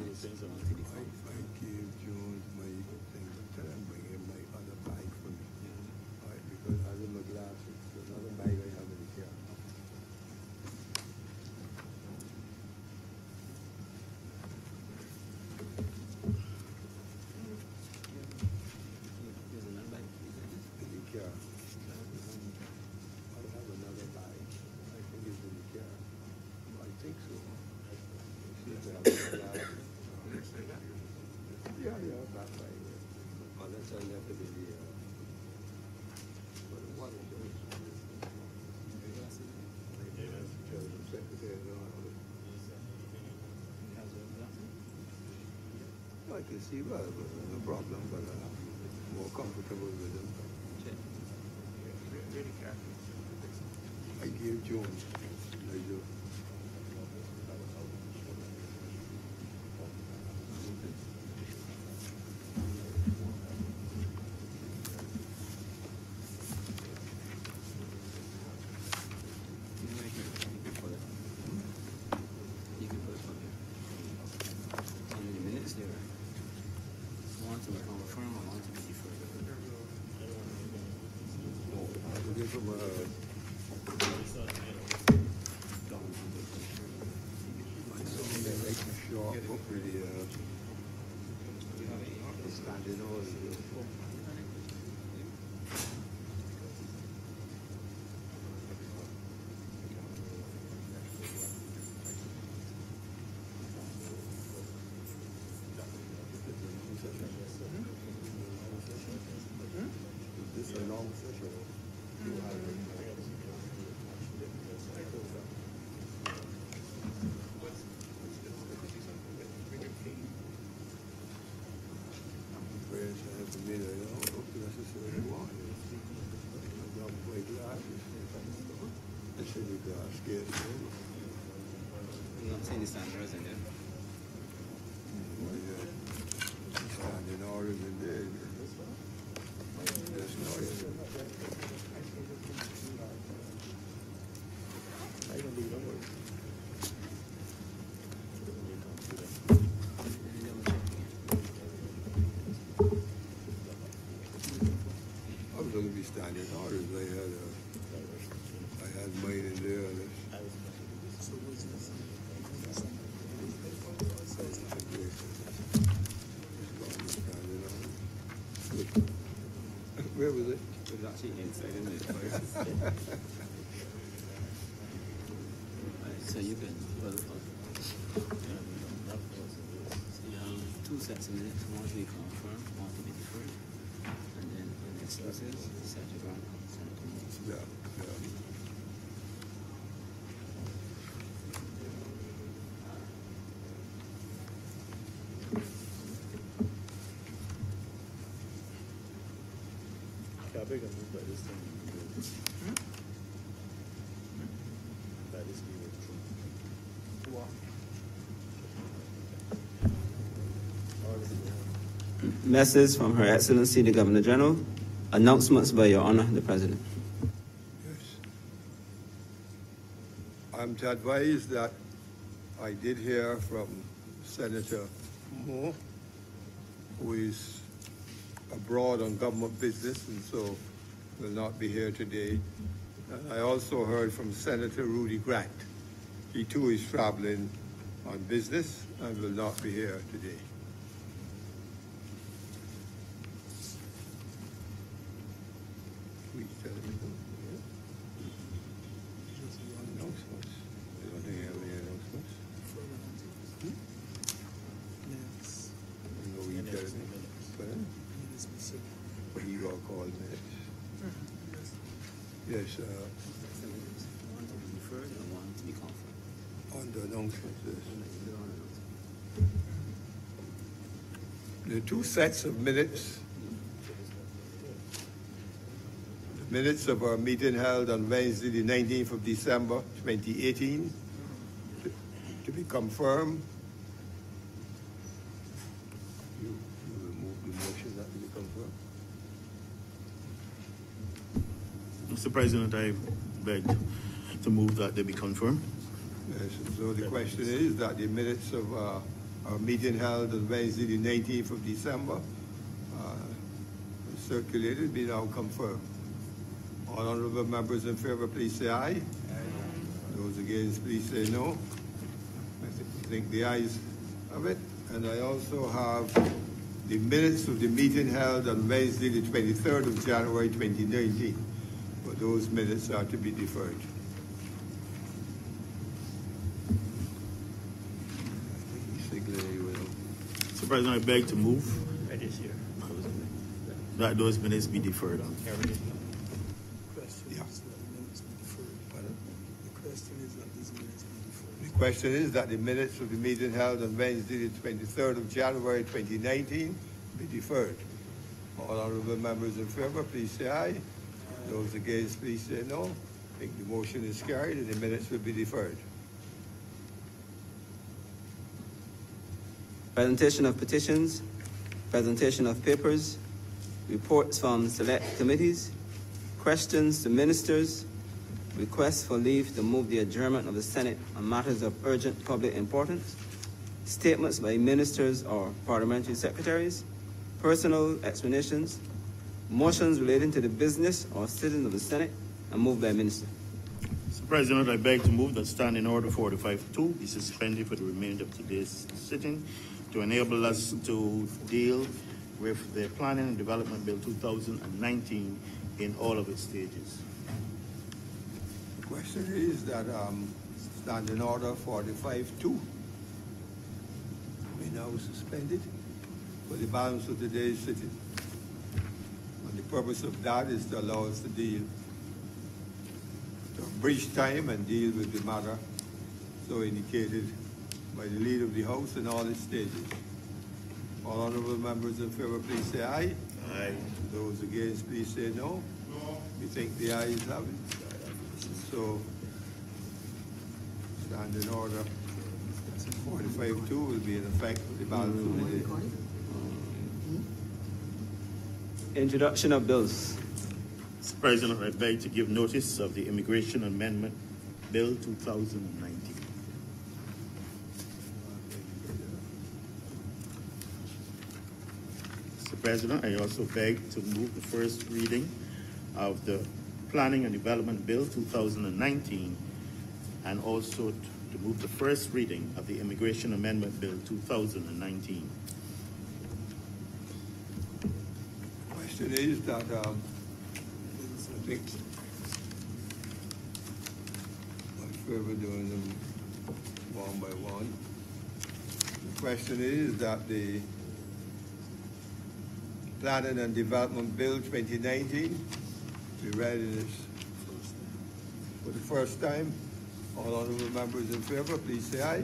minutes. I gave Jones my thing. Tell him bring him my other bag for me. All right, because I have my glasses. There's another bag I have in the car. There's another bag. In the car. I have another bag. I think it's in the car. I think so. Yeah, that way. Unless I left it in the but the water goes. I can see well, no problem, but more comfortable with them. I gave Jones. I do. From short book really standing on. This is a long session. You're not saying the standards in there? Standing orders in there. There's noise. I don't do numbers. I was going to be standing orders. I had mine in there. Where was it? It was actually inside in it. So you can, well, so you have 2 sets of minutes, one to be confirmed, one to be deferred, and then the next process, set your ground, send it to me. Yeah. They can move by this time. By this period. Message from Her Excellency the Governor General. Announcements by Your Honor the President. Yes. I'm to advise that I did hear from Senator Moore, who is abroad on government business and so will not be here today. And I also heard from Senator Rudy Grant. He too is traveling on business and will not be here today. Please tell me. Announcements. You don't think I have any announcements? Yes. No, you tell me. Pardon? What you all call minutes? Yes, One to be deferred and one to be confirmed. on the announcements, yes. The 2 sets of minutes. The minutes of our meeting held on Wednesday, the 19th of December, 2018, to be confirmed. You remove the motion that to be confirmed. Mr. President, I beg to move that they be confirmed. Yes, so the question is that the minutes of our meeting held on Wednesday, the 19th of December, circulated, be now confirmed. All honorable members in favor, please say aye. Aye. Those against, please say no. I think the ayes have it. And I also have the minutes of the meeting held on Wednesday, the 23rd of January, 2019. But those minutes are to be deferred. Mr. President, I beg to move that those minutes be deferred. Yeah. The question is that the minutes of the meeting held on Wednesday, the 23rd of January, 2019, be deferred. All honorable members in favor, please say aye. Those against, please say no. I think the motion is carried and the minutes will be deferred. Presentation of petitions, presentation of papers, reports from select committees, questions to ministers, requests for leave to move the adjournment of the Senate on matters of urgent public importance, statements by ministers or parliamentary secretaries, personal explanations, motions relating to the business or citizens of the Senate, and moved by a minister. Mr. President, I beg to move that Standing Order 45-2 be suspended for the remainder of today's sitting to enable us to deal with the Planning and Development Bill 2019 in all of its stages. The question is that Standing Order 45-2 be now suspended for the balance of today's sitting. And the purpose of that is to allow us to deal, to bridge time and deal with the matter so indicated by the leader of the House in all its stages. All honorable members in favor, please say aye. Aye. Those against, please say no. No. We think the ayes have it. So, Standing Order 45-2 will be in effect for the balance of the day. Introduction of bills. Mr. President, I beg to give notice of the Immigration Amendment Bill 2019. Mr. President, I also beg to move the first reading of the Planning and Development Bill 2019 and also to move the first reading of the Immigration Amendment Bill 2019. The question is that I think I'm further doing them one by one. The question is that the Planning and Development Bill 2019 be read in its for the first time. All honorable members in favor, please say aye.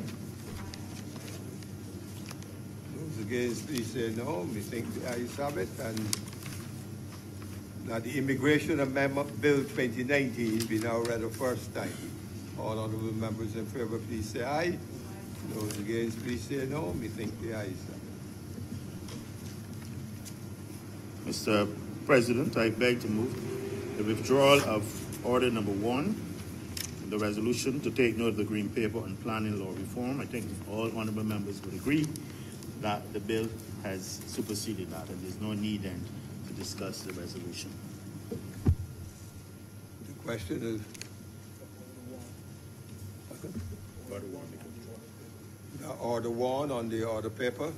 Those against, please say no. We think the ayes have it. And that the Immigration Amendment Bill 2019 be now read the first time. All honorable members in favor, please say aye. Those against, please say no. We think the ayes have it. Mr. President, I beg to move the withdrawal of Order Number 1, the resolution to take note of the Green Paper on planning law reform. I think all honorable members would agree that the bill has superseded that, and there's no need then to discuss the resolution. The question is, Order 1 on the order paper,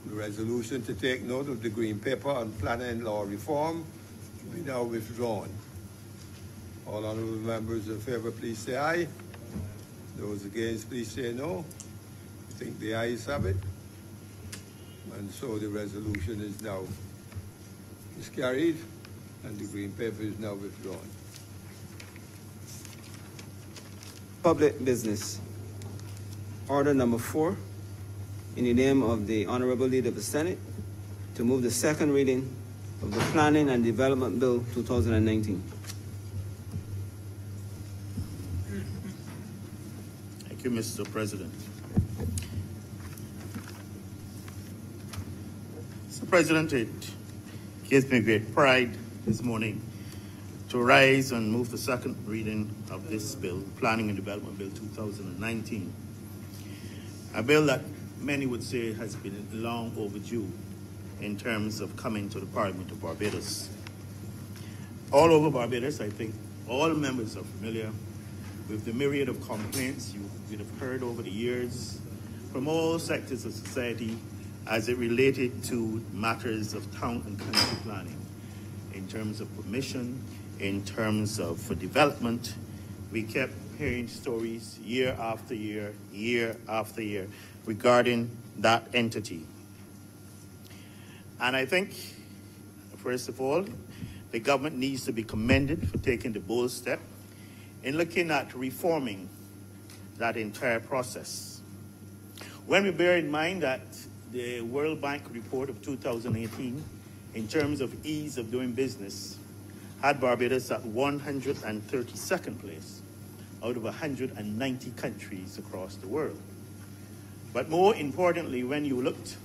the resolution to take note of the Green Paper on planning law reform be now withdrawn. All honorable members in favor, please say aye. Those against, please say no. I think the ayes have it. And so the resolution is now carried and the Green Paper is now withdrawn. Public business. Order number 4, in the name of the Honorable Leader of the Senate, to move the second reading of the Planning and Development Bill 2019. Thank you, Mr. President. Mr. President, it gives me great pride this morning to rise and move the second reading of this bill, Planning and Development Bill 2019. A bill that many would say has been long overdue in terms of coming to the Parliament of Barbados. All over Barbados, I think all members are familiar with the myriad of complaints you would have heard over the years from all sectors of society as it related to matters of town and country planning, in terms of permission, in terms of development. We kept hearing stories year after year, year after year, regarding that entity. And I think, first of all, the government needs to be commended for taking the bold step in looking at reforming that entire process. When we bear in mind that the World Bank report of 2018, in terms of ease of doing business, had Barbados at 132nd place out of 190 countries across the world. But more importantly, when you looked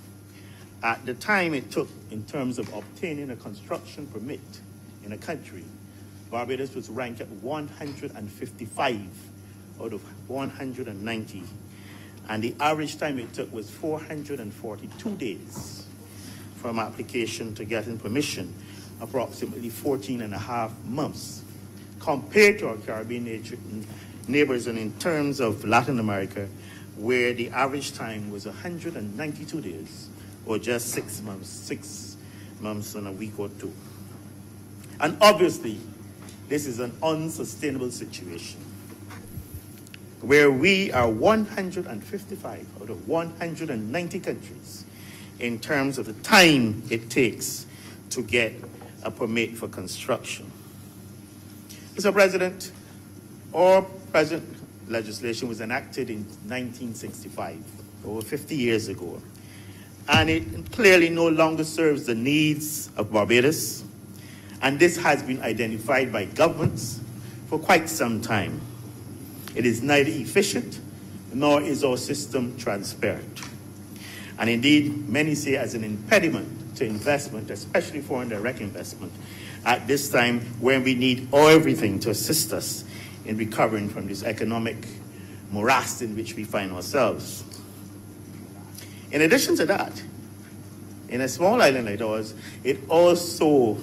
at the time it took in terms of obtaining a construction permit in a country, Barbados was ranked at 155 out of 190. And the average time it took was 442 days from application to getting permission, approximately 14 and a half months, compared to our Caribbean neighbors, and in terms of Latin America, where the average time was 192 days, or just 6 months and a week or two. And obviously, this is an unsustainable situation, where we are 155 out of 190 countries in terms of the time it takes to get a permit for construction. Mr. President, our present legislation was enacted in 1965, over 50 years ago, and it clearly no longer serves the needs of Barbados, and this has been identified by governments for quite some time. It is neither efficient, nor is our system transparent. And indeed, many say as an impediment to investment, especially foreign direct investment, at this time when we need everything to assist us in recovering from this economic morass in which we find ourselves. In addition to that, in a small island like ours, it also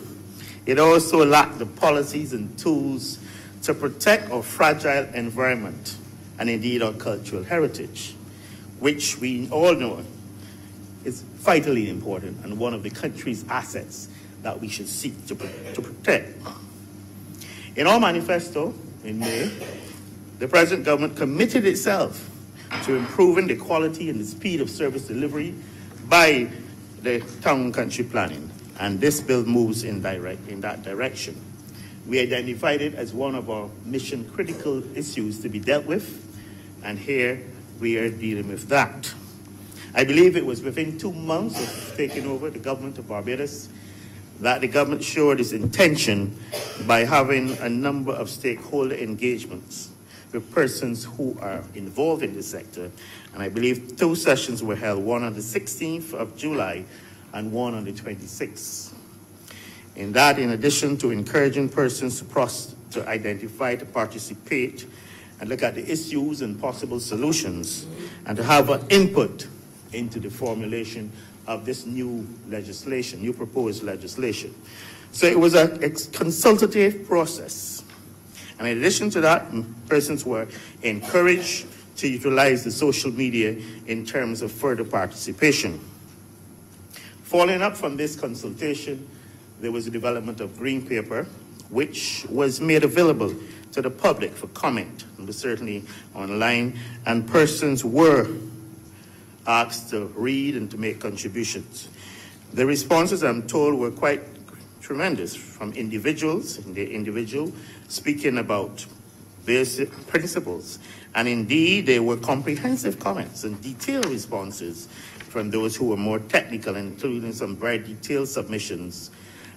lacked the policies and tools to protect our fragile environment and indeed our cultural heritage, which we all know is vitally important and one of the country's assets that we should seek to protect. In our manifesto in May, the present government committed itself to improving the quality and the speed of service delivery by the town and country planning, and this bill moves in that direction. We identified it as one of our mission-critical issues to be dealt with, and here we are dealing with that. I believe it was within 2 months of taking over the government of Barbados that the government showed its intention by having a number of stakeholder engagements with persons who are involved in the sector. And I believe 2 sessions were held, one on the 16th of July and one on the 26th. In that, in addition to encouraging persons to identify, to participate, and look at the issues and possible solutions, and to have an input into the formulation of this new legislation, new proposed legislation. So it was a consultative process. And in addition to that, persons were encouraged to utilize the social media in terms of further participation. Following up from this consultation, there was the development of green paper, which was made available to the public for comment, and was certainly online, and persons were asked to read and to make contributions. The responses, I'm told, were quite tremendous from individuals, speaking about basic principles. And indeed, there were comprehensive comments and detailed responses from those who were more technical, including some very detailed submissions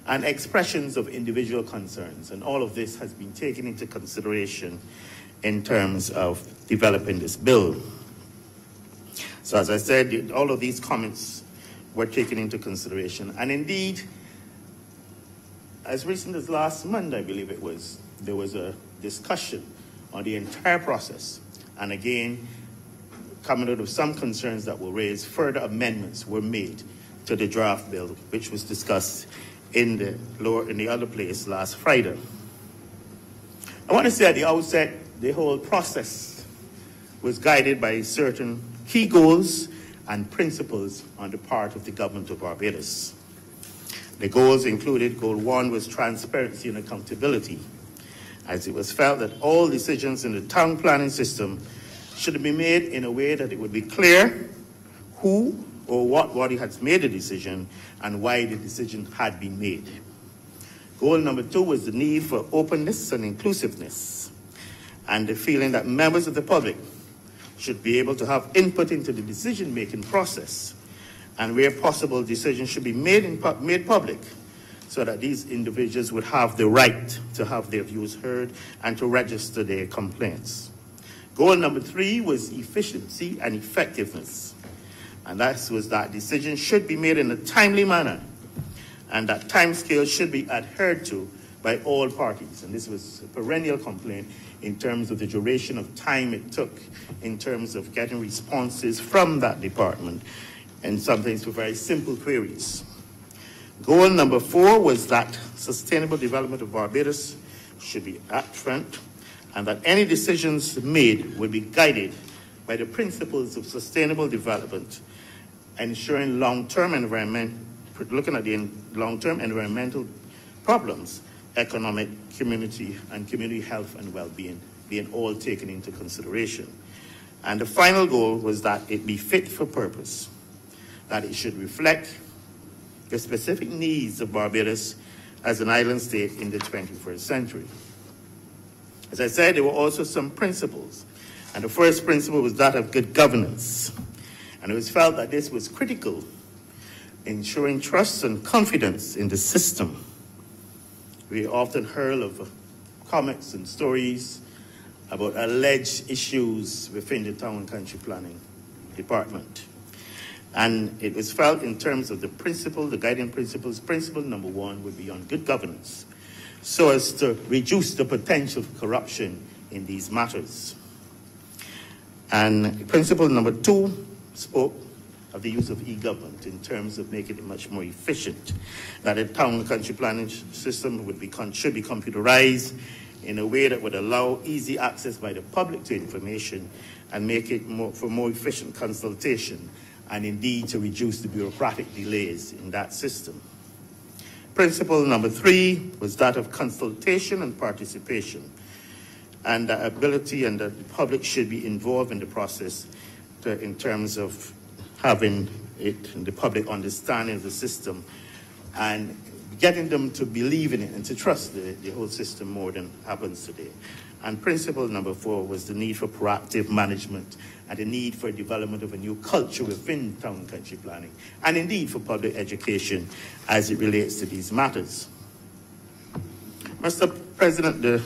and expressions of individual concerns. And all of this has been taken into consideration in terms of developing this bill. So as I said, all of these comments were taken into consideration. And indeed, as recent as last month, I believe it was, there was a discussion on the entire process. And again, coming out of some concerns that were raised, further amendments were made to the draft bill, which was discussed in the other place last Friday. I want to say at the outset, the whole process was guided by certain key goals and principles on the part of the government of Barbados. The goals included, goal 1 was transparency and accountability, as it was felt that all decisions in the town planning system should be made in a way that it would be clear who or what body has made the decision and why the decision had been made. Goal number 2 was the need for openness and inclusiveness, and the feeling that members of the public should be able to have input into the decision-making process, and where possible, decisions should be made public so that these individuals would have the right to have their views heard and to register their complaints. Goal number 3 was efficiency and effectiveness, and that was that decisions should be made in a timely manner and that timescales should be adhered to by all parties. And this was a perennial complaint in terms of the duration of time it took in terms of getting responses from that department, and sometimes for very simple queries. Goal number 4 was that sustainable development of Barbados should be upfront, and that any decisions made would be guided by the principles of sustainable development, ensuring long-term environment, looking at the long-term environmental problems, economic, community, and community health and well-being being all taken into consideration. And the final goal was that it be fit for purpose, that it should reflect the specific needs of Barbados as an island state in the 21st century. As I said, there were also some principles, and the first principle was that of good governance, and it was felt that this was critical, ensuring trust and confidence in the system. We often heard of comments and stories about alleged issues within the Town and Country Planning Department. And it was felt in terms of the principle, the guiding principles, principle number 1 would be on good governance, so as to reduce the potential for corruption in these matters. And principle number 2 spoke of the use of e-government in terms of making it much more efficient, that the town and country planning system should be computerized in a way that would allow easy access by the public to information and make it for more efficient consultation, and indeed to reduce the bureaucratic delays in that system. Principle number 3 was that of consultation and participation, and the ability and that the public should be involved in the process in terms of having the public understanding of the system and getting them to believe in it and to trust the whole system more than happens today. And principle number 4 was the need for proactive management and the need for development of a new culture within town and country planning, and indeed for public education as it relates to these matters. Mr. President, the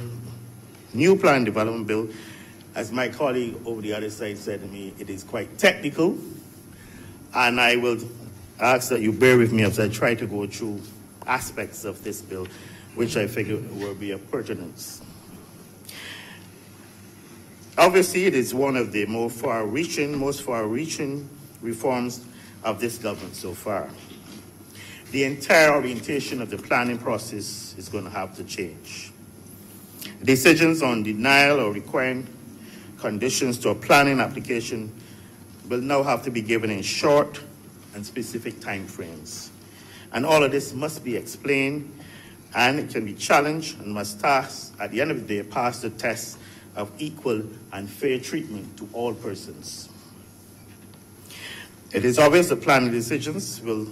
new plan development bill, as my colleague over the other side said to me, it is quite technical, and I will ask that you bear with me as I try to go through aspects of this bill, which I figure will be of pertinence. Obviously, it is one of the most far-reaching reforms of this government so far. The entire orientation of the planning process is going to have to change. Decisions on denial or requiring conditions to a planning application will now have to be given in short and specific time frames. And all of this must be explained, and it can be challenged and must at the end of the day, pass the test of equal and fair treatment to all persons. It is obvious that planning decisions will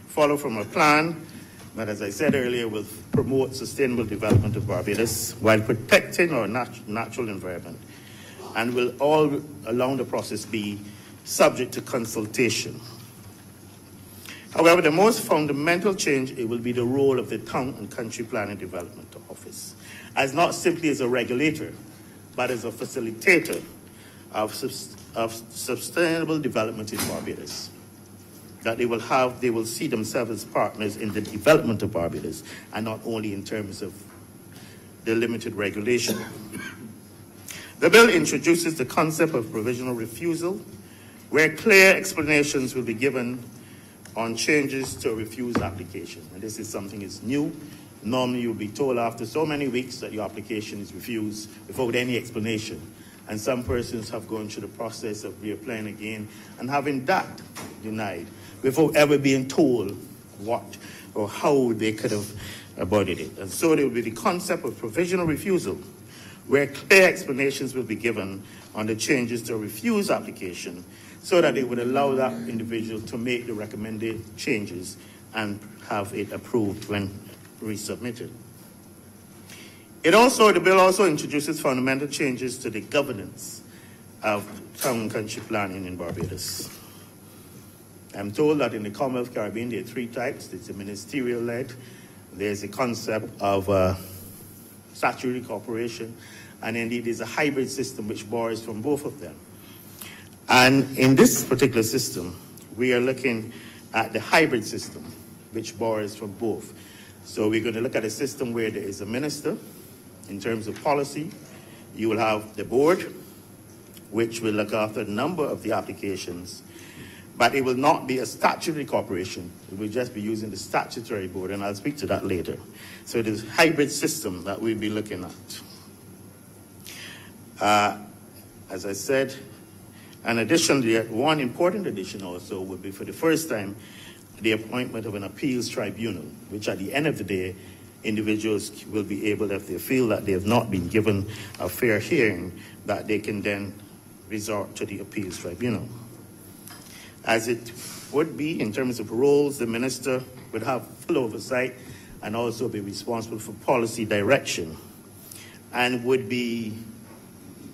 follow from a plan that, as I said earlier, will promote sustainable development of Barbados while protecting our natural environment, and will all along the process be subject to consultation. However, the most fundamental change, it will be the role of the Town and Country Planning Development Office, as not simply as a regulator, but as a facilitator of sustainable development in Barbados. That they will see themselves as partners in the development of Barbados, and not only in terms of the limited regulation. The bill introduces the concept of provisional refusal, where clear explanations will be given on changes to a refused application. And this is something that's new. Normally you'll be told after so many weeks that your application is refused without any explanation. And some persons have gone through the process of reapplying again and having that denied without ever being told what or how they could have avoided it. And so there will be the concept of provisional refusal, where clear explanations will be given on the changes to a refused application so that it would allow that individual to make the recommended changes and have it approved when resubmitted. The bill also introduces fundamental changes to the governance of town and country planning in Barbados. I'm told that in the Commonwealth Caribbean there are three types. There's a ministerial-led, there's a concept of statutory corporation, and indeed there's a hybrid system which borrows from both of them. And in this particular system, we are looking at the hybrid system, which borrows from both. So we're going to look at a system where there is a minister. In terms of policy, you will have the board, which will look after a number of the applications, but it will not be a statutory corporation. It will just be using the statutory board, and I'll speak to that later. So it is a hybrid system that we'll be looking at. As I said, and additionally, one important addition also would be for the first time, the appointment of an appeals tribunal, which at the end of the day, individuals will be able, if they feel that they have not been given a fair hearing, that they can then resort to the appeals tribunal. As it would be in terms of roles, the minister would have full oversight and also be responsible for policy direction, and would be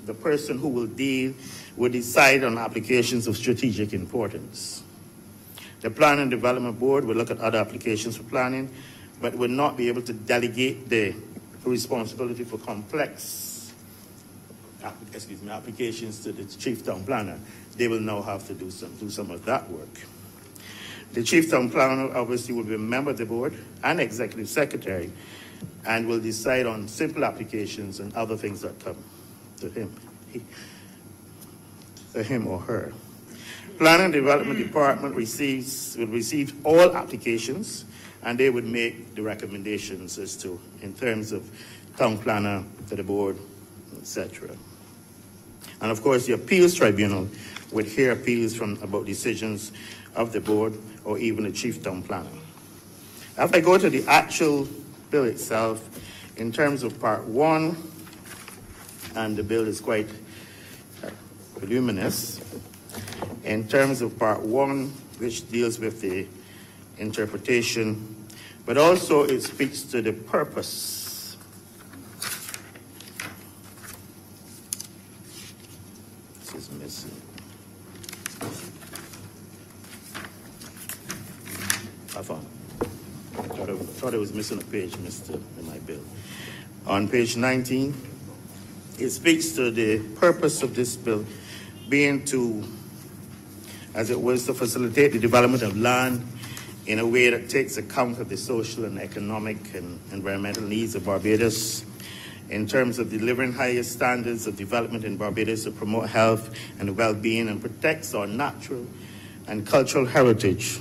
the person who will decide on applications of strategic importance. The Plan and Development Board will look at other applications for planning, but will not be able to delegate the responsibility for complex applications to the Chief Town Planner. They will now have to do some of that work. The Chief Town Planner obviously will be a member of the board and Executive Secretary, and will decide on simple applications and other things that come to him or her. Planning and Development Department will receive all applications, and they would make the recommendations as to, in terms of town planner to the board, etc. And of course, the appeals tribunal would hear appeals about decisions of the board or even the chief town planner. If I go to the actual bill itself, in terms of part 1, and the bill is quite voluminous. In terms of part 1, which deals with the interpretation, but also it speaks to the purpose. This is missing. I found it. I thought it was missing a page, Mr. in my bill. On page 19, it speaks to the purpose of this bill being to, as it was, to facilitate the development of land in a way that takes account of the social and economic and environmental needs of Barbados, in terms of delivering higher standards of development in Barbados to promote health and well-being and protects our natural and cultural heritage.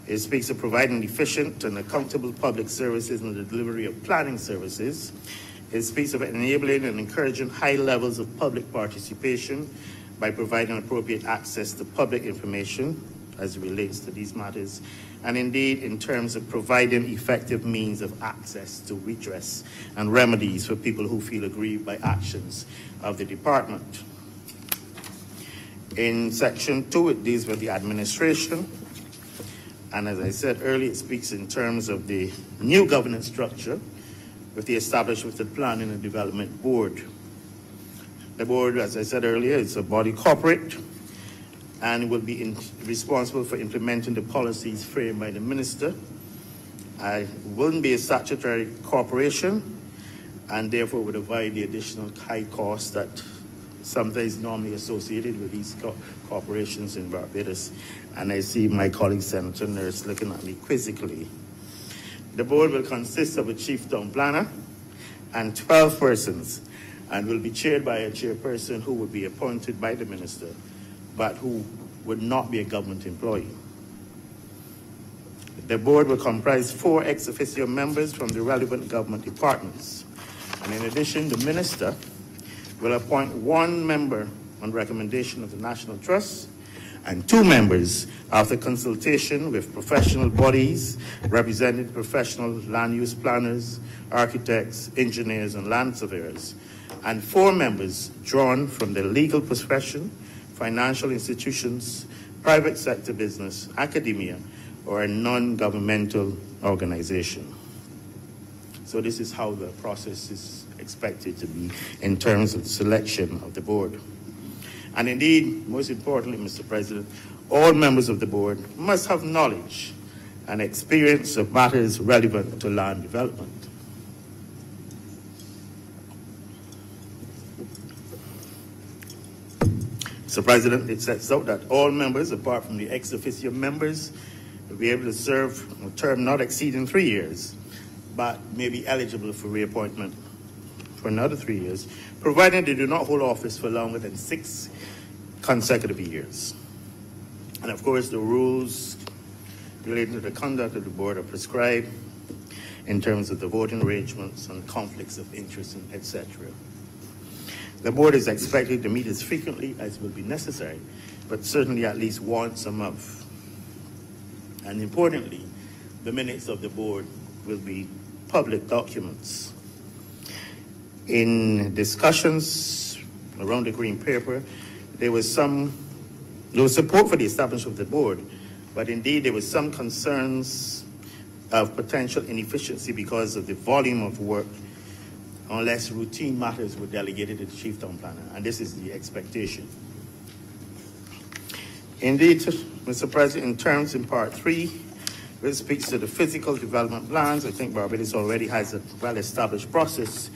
It speaks of providing efficient and accountable public services and the delivery of planning services. It speaks of enabling and encouraging high levels of public participation by providing appropriate access to public information as it relates to these matters, and indeed in terms of providing effective means of access to redress and remedies for people who feel aggrieved by actions of the department. In section 2, it deals with the administration, and as I said earlier, it speaks in terms of the new governance structure with the establishment of the Planning and Development Board. The board, as I said earlier, is a body corporate and will be responsible for implementing the policies framed by the minister. It wouldn't be a statutory corporation and therefore would avoid the additional high costs that sometimes normally associated with these corporations in Barbados. And I see my colleague Senator Nurse looking at me quizzically. The board will consist of a chief town planner and 12 persons, and will be chaired by a chairperson who would be appointed by the minister, but who would not be a government employee. The board will comprise 4 ex officio members from the relevant government departments. And in addition, the minister will appoint 1 member on recommendation of the National Trust and 2 members after consultation with professional bodies representing professional land use planners, architects, engineers, and land surveyors, and 4 members drawn from the legal profession, financial institutions, private sector business, academia, or a non-governmental organization. So this is how the process is expected to be in terms of the selection of the board. And indeed, most importantly, Mr. President, all members of the board must have knowledge and experience of matters relevant to land development. Mr. President, it sets out that all members, apart from the ex officio members, will be able to serve a term not exceeding 3 years, but may be eligible for reappointment for another 3 years, provided they do not hold office for longer than 6 consecutive years. And of course, the rules relating to the conduct of the board are prescribed in terms of the voting arrangements and conflicts of interest, etc. The board is expected to meet as frequently as will be necessary, but certainly at least once a month. And importantly, the minutes of the board will be public documents. In discussions around the Green Paper, there was support for the establishment of the board, but indeed there was some concerns of potential inefficiency because of the volume of work unless routine matters were delegated to the Chief Town Planner, and this is the expectation. Indeed, Mr. President, in terms in Part 3, which speaks to the physical development plans, I think Barbados already has a well-established process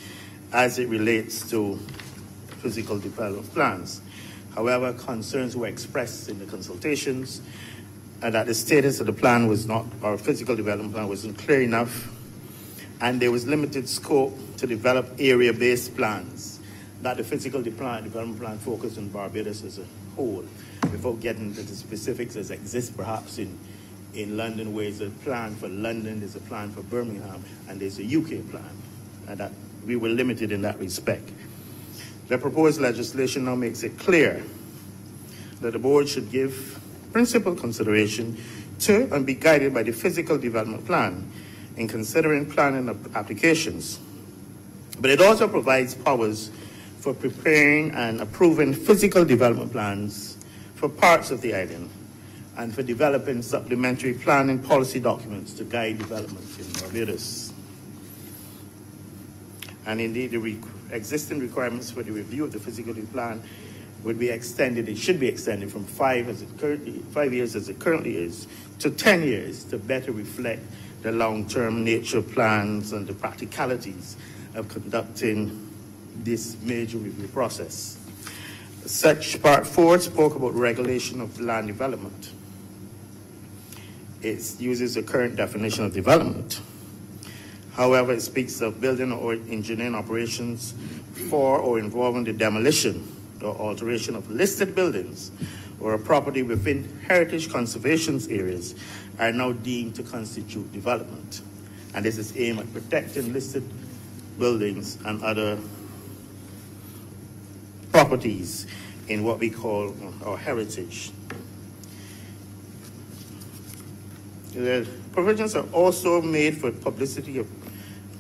as it relates to physical development plans. However, concerns were expressed in the consultations and that the status of the plan was not, or physical development plan wasn't clear enough, and there was limited scope to develop area-based plans, that the physical development plan focused on Barbados as a whole, without getting into the specifics as exists perhaps in London, where there's a plan for London, there's a plan for Birmingham, and there's a UK plan, and that we were limited in that respect. The proposed legislation now makes it clear that the board should give principal consideration to and be guided by the physical development plan in considering planning applications. But it also provides powers for preparing and approving physical development plans for parts of the island and for developing supplementary planning policy documents to guide development in Barbados. And indeed, the existing requirements for the review of the physical plan would be extended, it should be extended from 5 years as it currently is to 10 years to better reflect the long-term nature of plans and the practicalities of conducting this major review process. Such Part 4 spoke about regulation of land development. It uses the current definition of development. However, it speaks of building or engineering operations for or involving the demolition or alteration of listed buildings or a property within heritage conservation areas are now deemed to constitute development. And this is aimed at protecting listed buildings and other properties in what we call our heritage. The provisions are also made for publicity of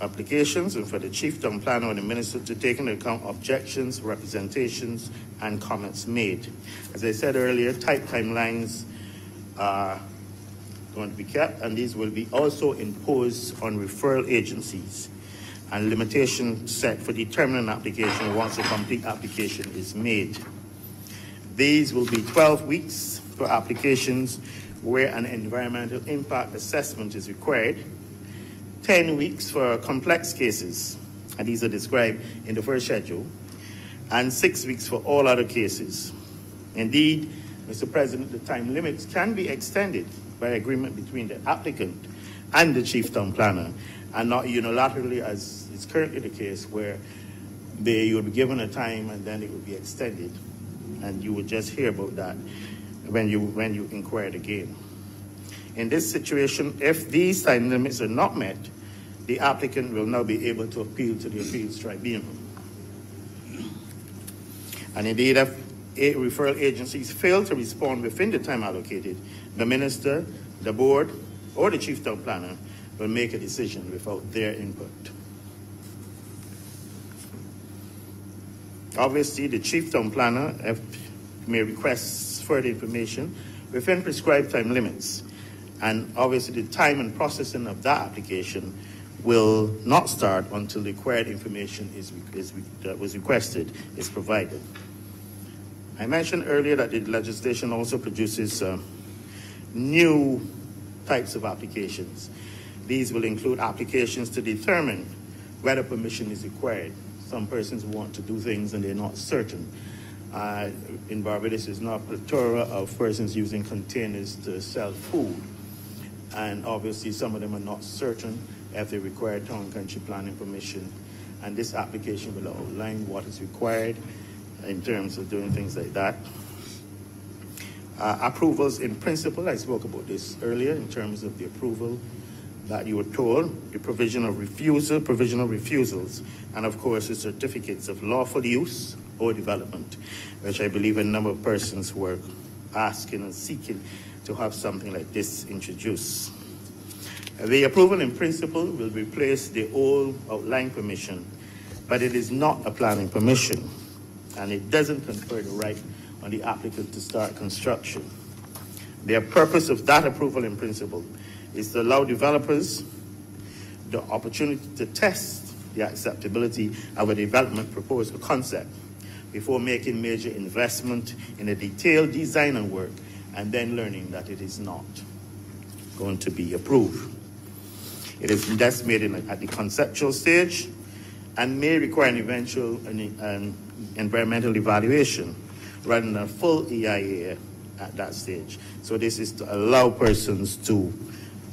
applications and for the Chief Town Planner or the Minister to take into account objections, representations, and comments made. As I said earlier, tight timelines are going to be kept, and these will be also imposed on referral agencies and limitations set for determining an application once a complete application is made. These will be 12 weeks for applications where an environmental impact assessment is required, 10 weeks for complex cases, and these are described in the first schedule, and 6 weeks for all other cases. Indeed, Mr. President, the time limits can be extended by agreement between the applicant and the Chief Town Planner, and not unilaterally as is currently the case, where you would be given a time and then it would be extended, and you would just hear about that when you inquired again. In this situation, if these time limits are not met, the applicant will now be able to appeal to the appeals tribunal. And indeed, if referral agencies fail to respond within the time allocated, the minister, the board, or the chief town planner will make a decision without their input. Obviously, the chief town planner may request further information within prescribed time limits. And obviously, the time and processing of that application will not start until the required information that was requested is provided. I mentioned earlier that the legislation also produces new types of applications. These will include applications to determine whether permission is required. Some persons want to do things and they're not certain. In Barbados, there's not a plethora of persons using containers to sell food. And obviously, some of them are not certain if they require town and country planning permission. And this application will outline what is required in terms of doing things like that. Approvals in principle, I spoke about this earlier in terms of the approval that you were told, the provisional refusals, and of course the certificates of lawful use or development, which I believe a number of persons were asking and seeking to have something like this introduced. The approval in principle will replace the old outline permission, but it is not a planning permission, and it doesn't confer the right on the applicant to start construction. The purpose of that approval in principle is to allow developers the opportunity to test the acceptability of a development proposal concept before making major investment in a detailed design and work, and then learning that it is not going to be approved. It is thus made at the conceptual stage and may require an eventual environmental evaluation rather than a full EIA at that stage. So this is to allow persons to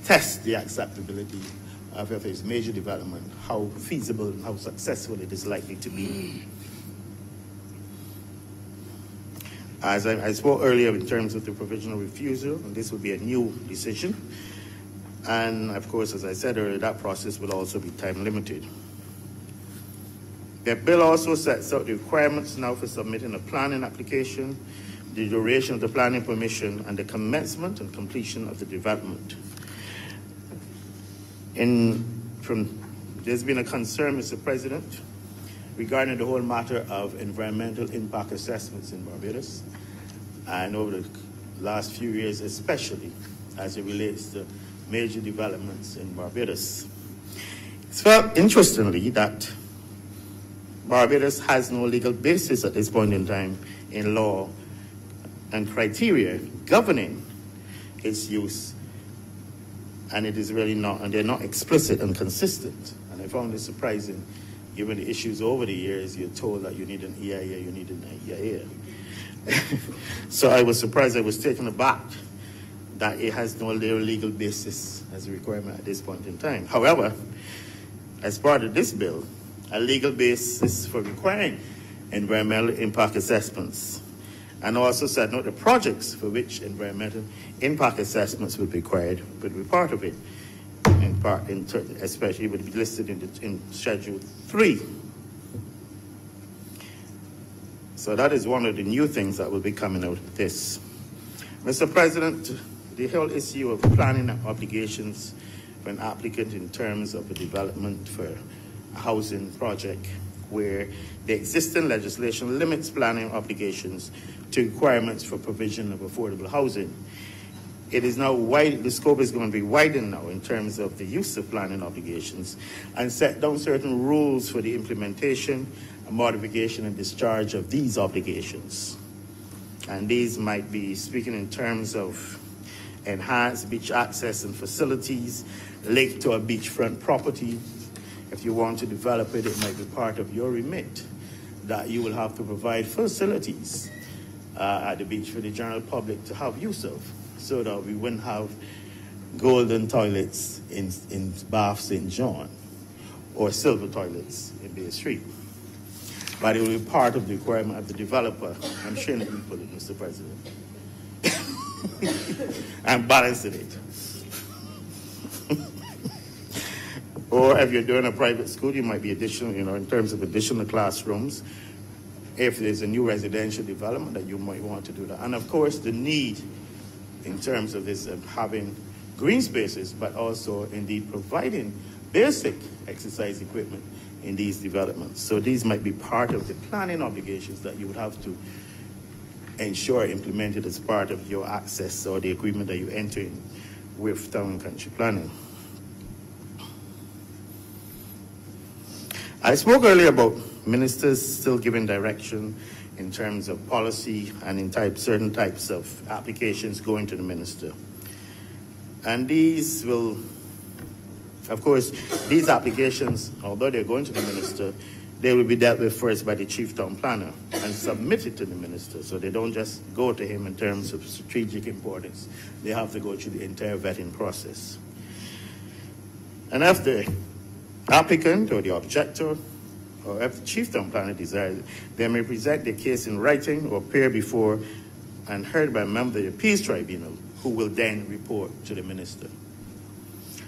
test the acceptability of if it's major development, how feasible and how successful it is likely to be. As I spoke earlier in terms of the provisional refusal, and this will be a new decision. And of course, as I said earlier, that process will also be time limited. The bill also sets out the requirements now for submitting a planning application, the duration of the planning permission, and the commencement and completion of the development. There's been a concern, Mr. President, regarding the whole matter of environmental impact assessments in Barbados, and over the last few years especially, as it relates to major developments in Barbados. It's felt interestingly that Barbados has no legal basis at this point in time in law and criteria governing its use, and it is really not, and they're not explicit and consistent. And I found it surprising, given the issues over the years, you're told that you need an EIA, you need an EIA. So I was surprised, I was taken aback that it has no legal basis as a requirement at this point in time. However, as part of this bill, a legal basis for requiring environmental impact assessments, and also set out the projects for which environmental impact assessments would be required, would be part of it, especially would be listed in Schedule 3. So that is one of the new things that will be coming out of this. Mr. President, the whole issue of planning obligations for an applicant in terms of a development for a housing project where the existing legislation limits planning obligations to requirements for provision of affordable housing. It is now the scope is going to be widened now in terms of the use of planning obligations, and set down certain rules for the implementation, modification, and discharge of these obligations. And these might be speaking in terms of enhanced beach access and facilities linked to a beachfront property. If you want to develop it, it might be part of your remit that you will have to provide facilities at the beach for the general public to have use of, so that we wouldn't have golden toilets in Bath St. John or silver toilets in Bay Street. but it will be part of the requirement of the developer. I'm sharing it equally, Mr. President. I'm balancing it. Or if you're doing a private school, you might be additional, in terms of additional classrooms. If there's a new residential development that you might want to do that. And of course, the need in terms of this having green spaces, but also indeed providing basic exercise equipment in these developments. So these might be part of the planning obligations that you would have to ensure implemented as part of your access or the agreement that you enter in with town and country planning. I spoke earlier about ministers still giving direction in terms of policy and in certain types of applications going to the minister. And these will, of course, these applications, although they're going to the minister, they will be dealt with first by the chief town planner and submitted to the minister. So they don't just go to him in terms of strategic importance. They have to go through the entire vetting process. And if the applicant or the objector or if the chief town planner desires, they may present their case in writing or appear before and heard by a member of the appeals tribunal, who will then report to the minister.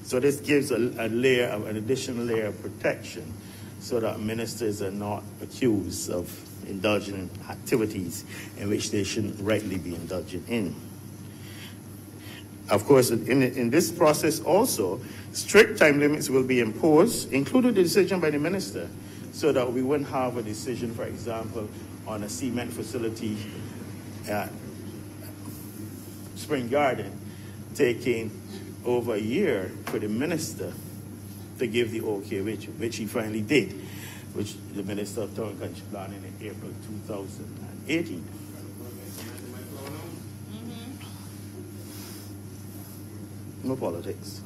So this gives an additional layer of protection so that ministers are not accused of indulging in activities in which they shouldn't rightly be indulging in. Of course, in this process also, strict time limits will be imposed, including the decision by the minister, so that we wouldn't have a decision, for example, on a cement facility at Spring Garden taking over a year for the minister to give the okay, which he finally did, which the Minister of Town and Country Planning in April 2018. No politics.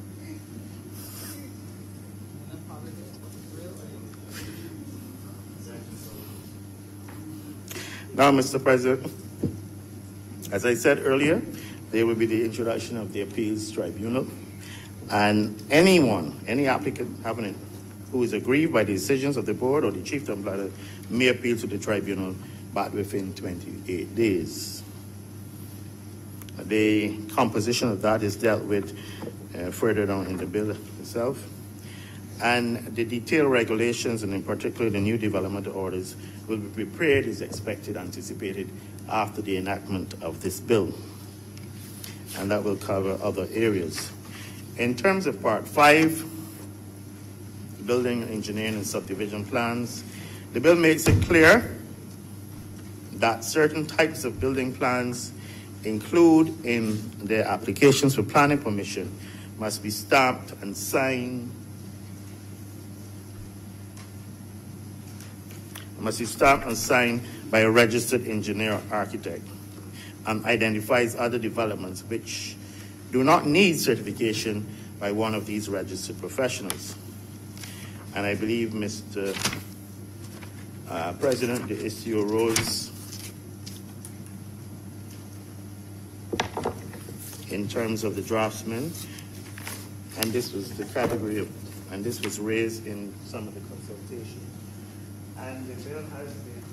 Now, Mr. President, as I said earlier, there will be the introduction of the appeals tribunal, and any applicant who is aggrieved by the decisions of the board or the chief town planner may appeal to the tribunal, but within 28 days. The composition of that is dealt with further down in the bill itself, and the detailed regulations, and in particular the new development orders, will be prepared as expected, anticipated after the enactment of this bill. And that will cover other areas. In terms of Part 5, building, engineering, and subdivision plans, the bill makes it clear that certain types of building plans include in their applications for planning permission must be stamped and signed by a registered engineer or architect, and identifies other developments which do not need certification by one of these registered professionals. And I believe, Mr. President, the issue arose in terms of the draftsman, and this was the category of, and this was raised in some of the consultation. And the bill has been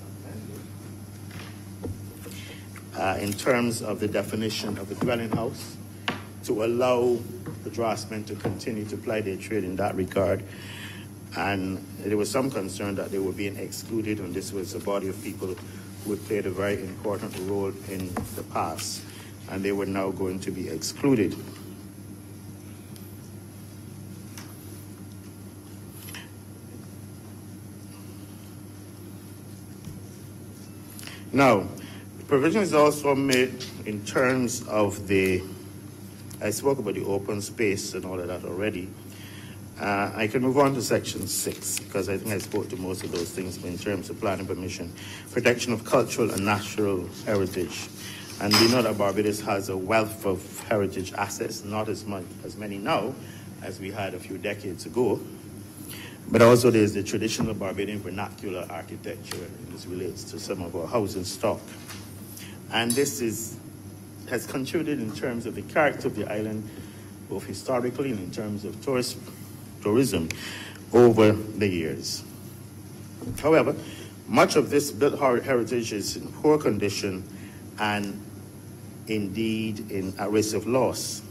amended in terms of the definition of a dwelling house to allow the draftsmen to continue to ply their trade in that regard. And there was some concern that they were being excluded, and this was a body of people who had played a very important role in the past, and they were now going to be excluded. Now, provision is also made in terms of I spoke about the open space and all of that already. I can move on to Section 6, because I think I spoke to most of those things in terms of planning permission, protection of cultural and natural heritage. And we know that Barbados has a wealth of heritage assets, not as many now as we had a few decades ago. But also there's the traditional Barbadian vernacular architecture, and this relates to some of our housing stock. And this has contributed in terms of the character of the island, both historically and in terms of tourism over the years. However, Much of this built heritage is in poor condition and indeed at risk of loss.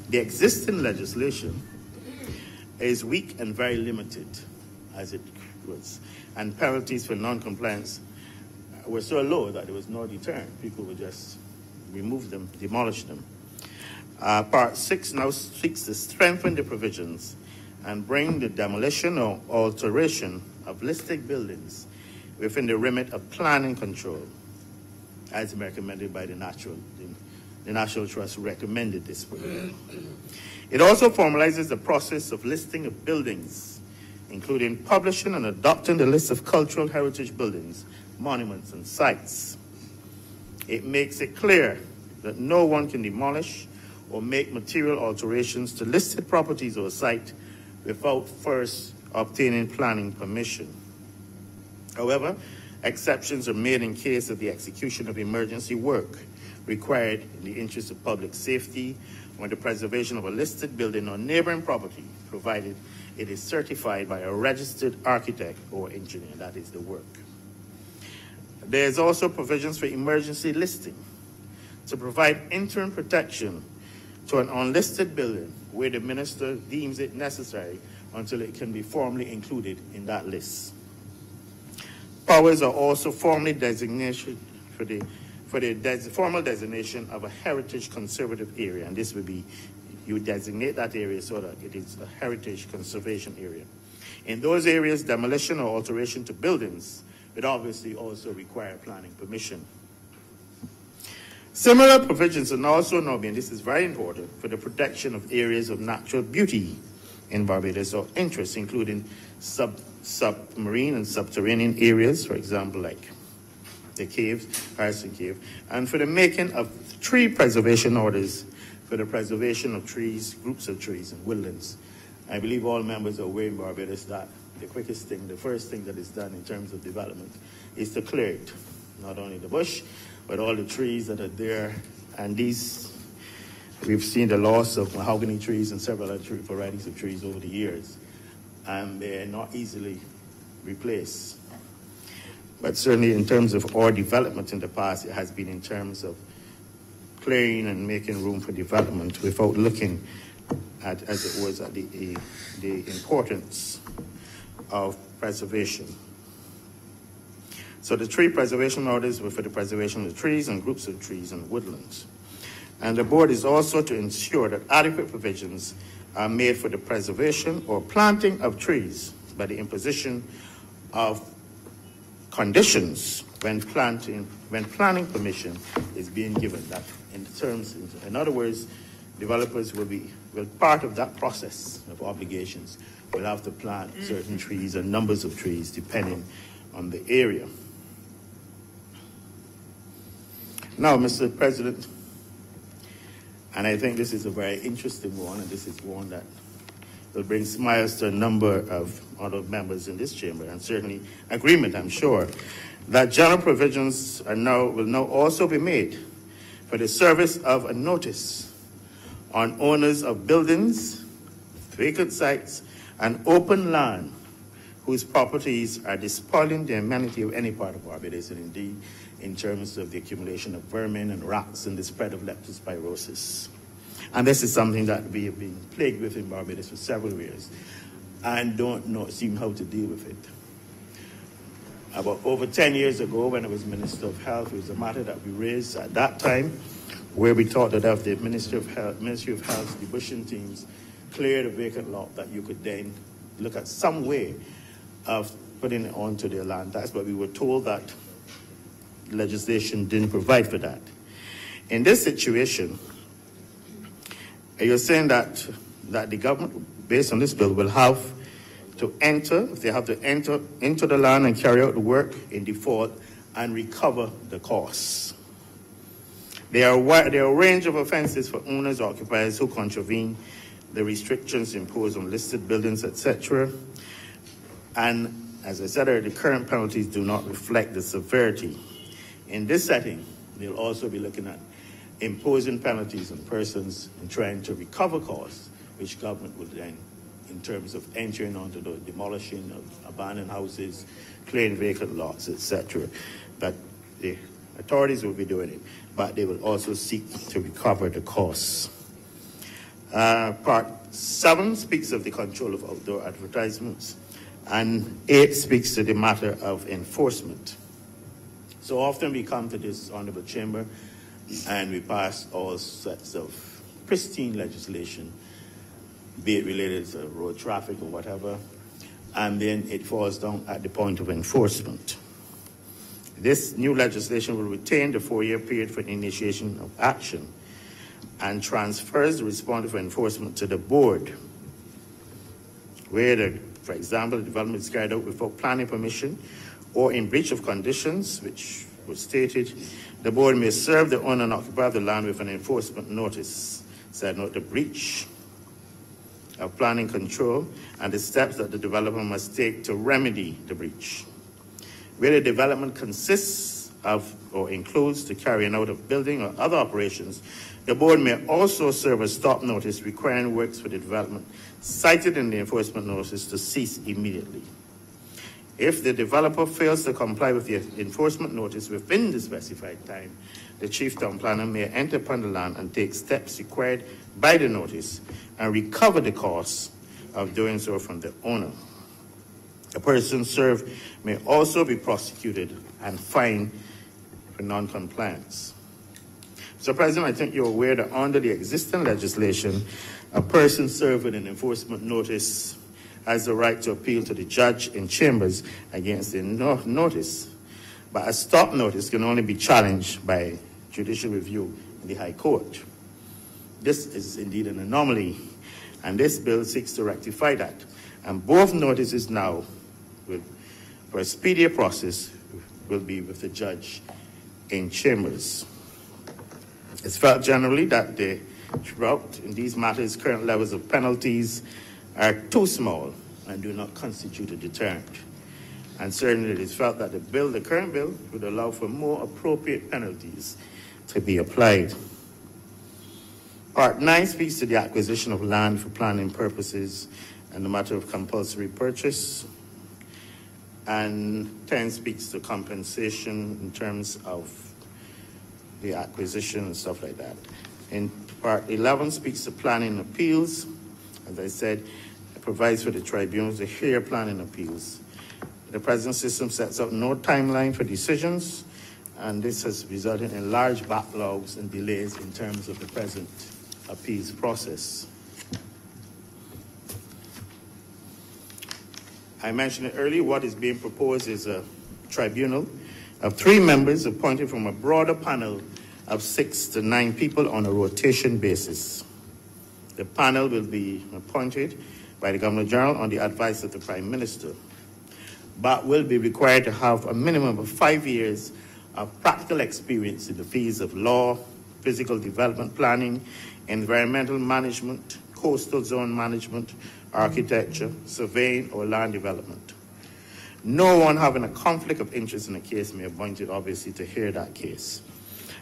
The existing legislation is weak and very limited as it was, and penalties for non-compliance were so low that there was no deterrent. People would just remove them, demolish them. Part 6 now seeks to strengthen the provisions and bring the demolition or alteration of listed buildings within the remit of planning control, as recommended by the National Trust recommended this provision. It also formalizes the process of listing of buildings, including publishing and adopting the list of cultural heritage buildings, monuments, and sites. It makes it clear that no one can demolish or make material alterations to listed properties or site without first obtaining planning permission. However, exceptions are made in case of the execution of emergency work required in the interest of public safety or the preservation of a listed building or neighboring property, provided it is certified by a registered architect or engineer. That is the work. There's also provisions for emergency listing to provide interim protection to an unlisted building where the minister deems it necessary until it can be formally included in that list. Powers are also formally designated for the formal designation of a heritage conservative area, and this would be, you designate that area so that it is a heritage conservation area. In those areas, demolition or alteration to buildings would obviously also require planning permission. Similar provisions are also now being, this is very important, for the protection of areas of natural beauty in Barbados or interest, including submarine and subterranean areas, for example, like the caves, Harrison Cave, and for the making of tree preservation orders for the preservation of trees, groups of trees, and woodlands. I believe all members are aware in Barbados that the quickest thing, the first thing that is done in terms of development is to clear it, not only the bush, but all the trees that are there. And these, we've seen the loss of mahogany trees and several other varieties of trees over the years, and they're not easily replaced. But certainly in terms of our development in the past, it has been in terms of clearing and making room for development without looking at, as it was, at the importance of preservation. So the tree preservation orders were for the preservation of trees and groups of trees and woodlands. And the board is also to ensure that adequate provisions are made for the preservation or planting of trees by the imposition of conditions when planning permission is being given. That in other words, developers will part of that process of obligations will have to plant certain trees and numbers of trees depending on the area. Now, Mr. President, and I think this is a very interesting one, and this is one that will bring smiles to a number of other members in this chamber, and certainly agreement, I'm sure, that general provisions will now also be made for the service of a notice on owners of buildings, vacant sites, and open land whose properties are despoiling the amenity of any part of Barbados, and indeed in terms of the accumulation of vermin and rats and the spread of leptospirosis. And this is something that we have been plagued with in Barbados for several years and don't seem how to deal with it. About over 10 years ago, when I was Minister of Health, it was a matter that we raised at that time, where we thought that if the Ministry of Health, the bushing teams, cleared a vacant lot, that you could then look at some way of putting it onto their land tax, but we were told that legislation didn't provide for that. In this situation, you're saying that the government, based on this bill, will have to enter into the land and carry out the work in default and recover the costs. There are a range of offenses for owners or occupiers who contravene the restrictions imposed on listed buildings, etc. And as I said earlier, the current penalties do not reflect the severity. In this setting, they'll also be looking at imposing penalties on persons and trying to recover costs, which government will then in terms of entering onto the demolishing of abandoned houses, clearing vacant lots, etc. That the authorities will be doing it, but they will also seek to recover the costs. Part 7 speaks of the control of outdoor advertisements, and 8 speaks to the matter of enforcement. So often we come to this honorable chamber and we pass all sorts of pristine legislation, be it related to road traffic or whatever, and then it falls down at the point of enforcement. This new legislation will retain the 4-year period for initiation of action and transfers the responsibility for enforcement to the board, where, for example, the development is carried out without planning permission or in breach of conditions, which was stated, the board may serve the owner and occupier of the land with an enforcement notice. Said note the breach of planning control and the steps that the developer must take to remedy the breach. Where the development consists of or includes the carrying out of building or other operations, the board may also serve a stop notice requiring works for the development cited in the enforcement notice to cease immediately. If the developer fails to comply with the enforcement notice within the specified time, the chief town planner may enter upon the land and take steps required by the notice and recover the costs of doing so from the owner. A person served may also be prosecuted and fined for non-compliance. Mr. President, I think you're aware that under the existing legislation, a person served with an enforcement notice has the right to appeal to the judge in chambers against the notice, but a stop notice can only be challenged by judicial review in the High Court. This is indeed an anomaly, and this bill seeks to rectify that. And both notices now, for a speedier process, will be with the judge in chambers. It's felt generally that throughout in these matters, current levels of penalties are too small and do not constitute a deterrent. And certainly it is felt that the current bill would allow for more appropriate penalties to be applied. Part 9 speaks to the acquisition of land for planning purposes and the matter of compulsory purchase. And 10 speaks to compensation in terms of the acquisition and stuff like that. In Part 11 speaks to planning appeals. As I said, it provides for the tribunals to hear planning appeals. The present system sets out no timeline for decisions, and this has resulted in large backlogs and delays in terms of the present appeals process. I mentioned it earlier, what is being proposed is a tribunal of 3 members appointed from a broader panel of 6 to 9 people on a rotation basis. The panel will be appointed by the Governor General on the advice of the Prime Minister, but will be required to have a minimum of 5 years of practical experience in the fields of law, physical development planning, environmental management, coastal zone management, architecture, surveying, or land development. No one having a conflict of interest in a case may be appointed, obviously, to hear that case.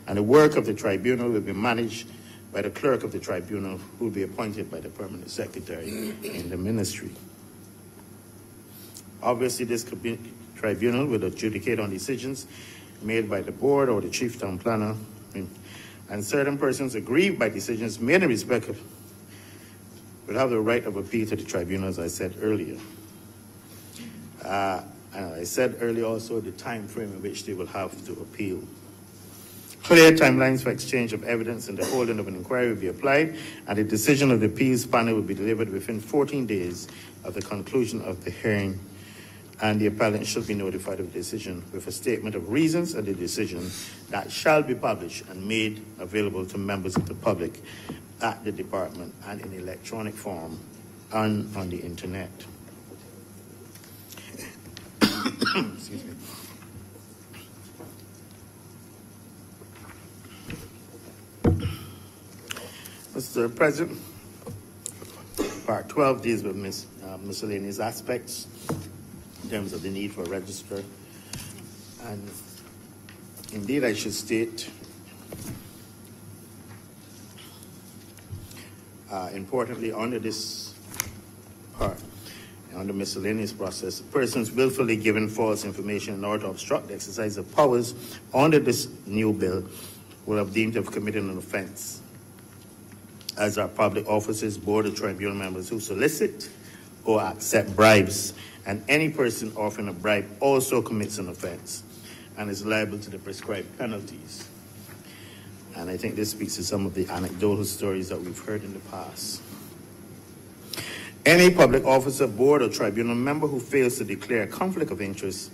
And the work of the tribunal will be managed by the clerk of the tribunal, who will be appointed by the permanent secretary in the ministry. Obviously, this tribunal will adjudicate on decisions made by the board or the chief town planner, and certain persons aggrieved by decisions made in respect of will have the right of appeal to the tribunal, as I said earlier. And I said earlier also the time frame in which they will have to appeal. Clear timelines for exchange of evidence and the holding of an inquiry will be applied, and the decision of the appeals panel will be delivered within 14 days of the conclusion of the hearing, and the appellant shall be notified of the decision with a statement of reasons and the decision that shall be published and made available to members of the public at the department and in electronic form and on the internet. Excuse me. Mr. President, Part 12 deals with miscellaneous aspects in terms of the need for a register. And indeed, I should state, importantly, under this Part on the miscellaneous process, persons willfully given false information in order to obstruct the exercise of powers under this new bill will have deemed to have committed an offense, as are public officers, board, or tribunal members who solicit or accept bribes, and any person offering a bribe also commits an offense and is liable to the prescribed penalties. And I think this speaks to some of the anecdotal stories that we've heard in the past. Any public officer, board, or tribunal member who fails to declare a conflict of interest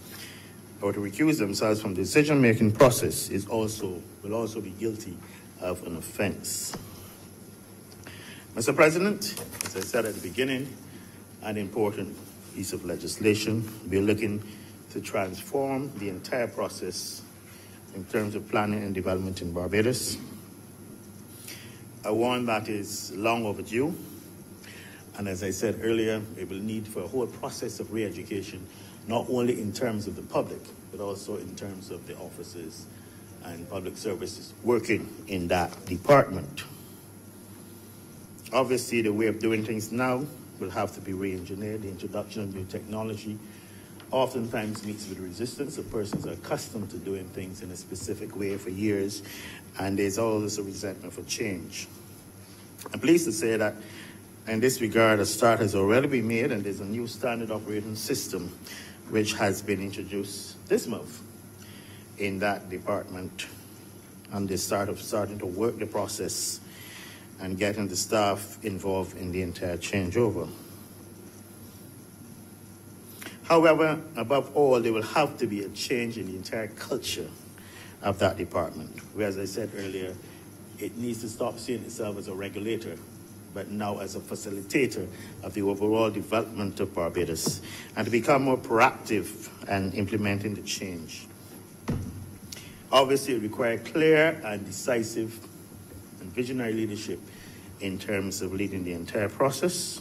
or to recuse themselves from the decision-making process will also be guilty of an offense. Mr. President, as I said at the beginning, an important piece of legislation. We're looking to transform the entire process in terms of planning and development in Barbados. One that is long overdue. And as I said earlier, it will need for a whole process of re-education, not only in terms of the public, but also in terms of the officers and public services working in that department. Obviously, the way of doing things now will have to be re-engineered. The introduction of new technology oftentimes meets with resistance. The persons are accustomed to doing things in a specific way for years, and there's always a resentment for change. I'm pleased to say that in this regard, a start has already been made, and there's a new standard operating system which has been introduced this month in that department, and they starting to work the process and getting the staff involved in the entire changeover. However, above all, there will have to be a change in the entire culture of that department, where, as I said earlier, it needs to stop seeing itself as a regulator, but now as a facilitator of the overall development of Barbados, and to become more proactive and implementing the change. Obviously, it requires clear and decisive and visionary leadership in terms of leading the entire process.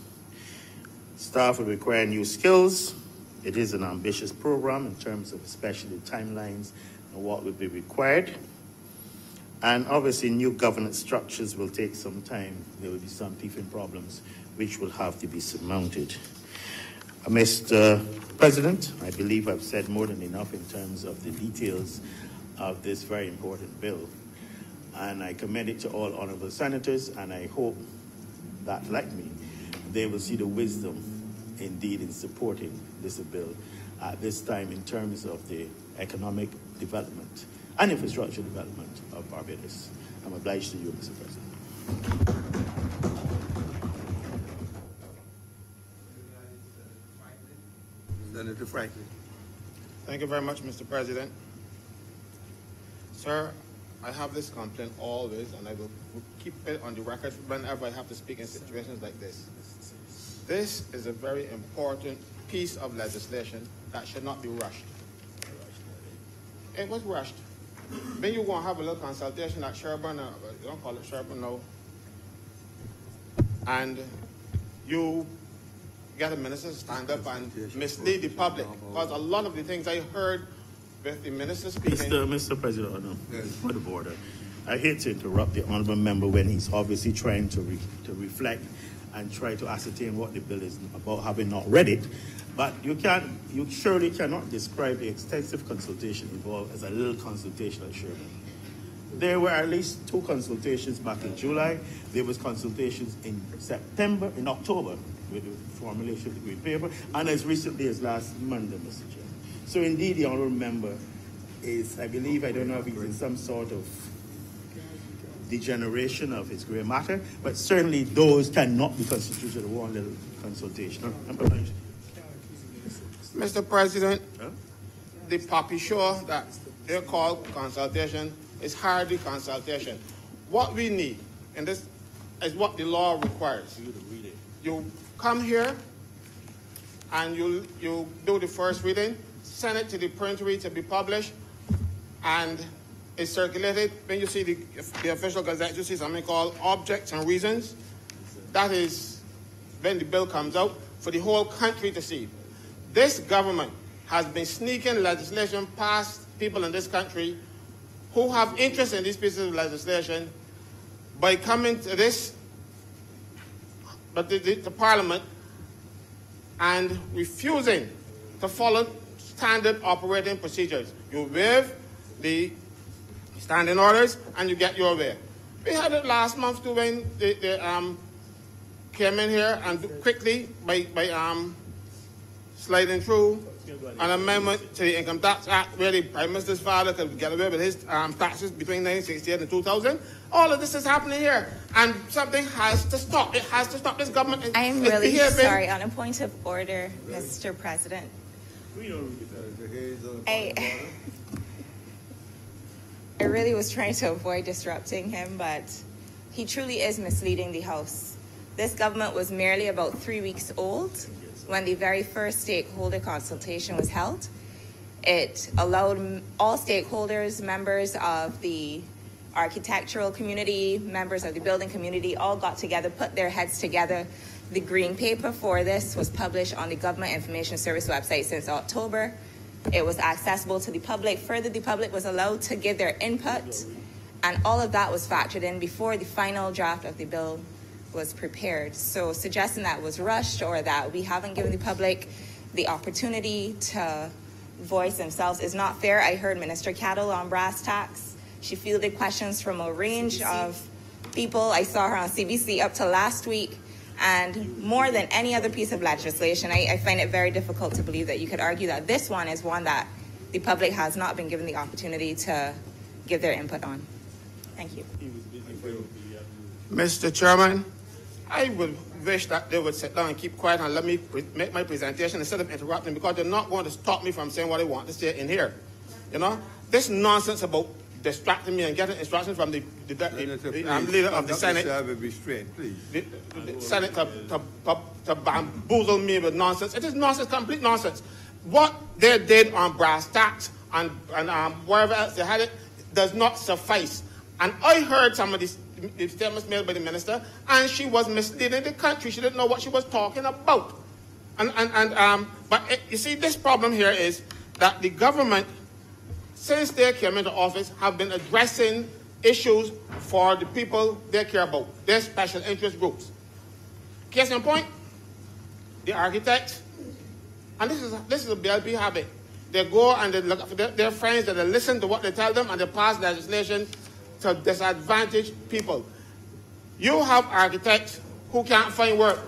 Staff will require new skills. It is an ambitious program in terms of especially timelines and what will be required. And obviously, new governance structures will take some time. There will be some teething problems which will have to be surmounted. Mr. President, I believe I've said more than enough in terms of the details of this very important bill. And I commend it to all honorable senators, and I hope that, like me, they will see the wisdom indeed in supporting this bill at this time in terms of the economic development and infrastructure development of Barbados. I'm obliged to you, Mr. President. Senator Franklin. Thank you very much, Mr. President. Sir, I have this complaint always, and I will keep it on the record whenever I have to speak in situations like this. This is a very important piece of legislation that should not be rushed. It was rushed. Then you're going to have a little consultation at Sherburne, you don't call it Sherburne, no. And you get a minister to stand up and mislead the public. Because a lot of the things I heard with the minister speaking... Mr. President, for the border, I hate to interrupt the honourable member when he's obviously trying to reflect and try to ascertain what the bill is about, having not read it. But you surely cannot describe the extensive consultation involved as a little consultation at Sherburne. There were at least 2 consultations back in July. There was consultations in October, with the formulation of the Green Paper, and as recently as last Monday, Mr. Chair. So indeed, the honourable member is, I believe, I don't know if he's in some sort of degeneration of his grey matter, but certainly those cannot be constituted of one little consultation. Mr. President, the poppy show that they call consultation is hardly consultation. What we need, and this is what the law requires. You come here and you do the first reading, send it to the printery to be published, and it's circulated. When you see the official gazette, you see something called objects and reasons. That is when the bill comes out for the whole country to see. This government has been sneaking legislation past people in this country who have interest in these pieces of legislation by coming to this, but the Parliament, and refusing to follow standard operating procedures. You waive the standing orders and you get your way. We had it last month too when they came in here and quickly by sliding through an amendment to the Income Tax Act where the Prime Minister's father could get away with his taxes between 1968 and 2000. All of this is happening here, and something has to stop. It has to stop. This government is I am really sorry. On a point of order, Mr. President. I really was trying to avoid disrupting him, but he truly is misleading the House. This government was merely about 3 weeks old when the very first stakeholder consultation was held. It allowed all stakeholders, members of the architectural community, members of the building community, all got together, put their heads together. The green paper for this was published on the Government Information Service website since October. It was accessible to the public. Further, the public was allowed to give their input, and all of that was factored in before the final draft of the bill was prepared. So suggesting that was rushed or that we haven't given the public the opportunity to voice themselves is not fair. I heard Minister Cattle on brass tacks. She fielded questions from a range of people. I saw her on CBC up to last week. And more than any other piece of legislation, I find it very difficult to believe that you could argue that this one is one that the public has not been given the opportunity to give their input on. Thank you. Mr. Chairman, I would wish that they would sit down and keep quiet and let me make my presentation instead of interrupting, because they're not going to stop me from saying what I want to say in here. You know, this nonsense about distracting me and getting instructions from the leader of the Senate, the Senate to bamboozle me with nonsense. It is nonsense, complete nonsense. What they did on brass tacks and wherever else they had it does not suffice. And I heard some of these statements made by the minister, and she was misleading the country. She didn't know what she was talking about. But you see, this problem here is that the government, since they came into office, have been addressing issues for the people they care about, their special interest groups. Case in point, the architects, and this is a BLP habit. They go and they look for their friends, and they listen to what they tell them, and they pass legislation to disadvantage people. You have architects who can't find work.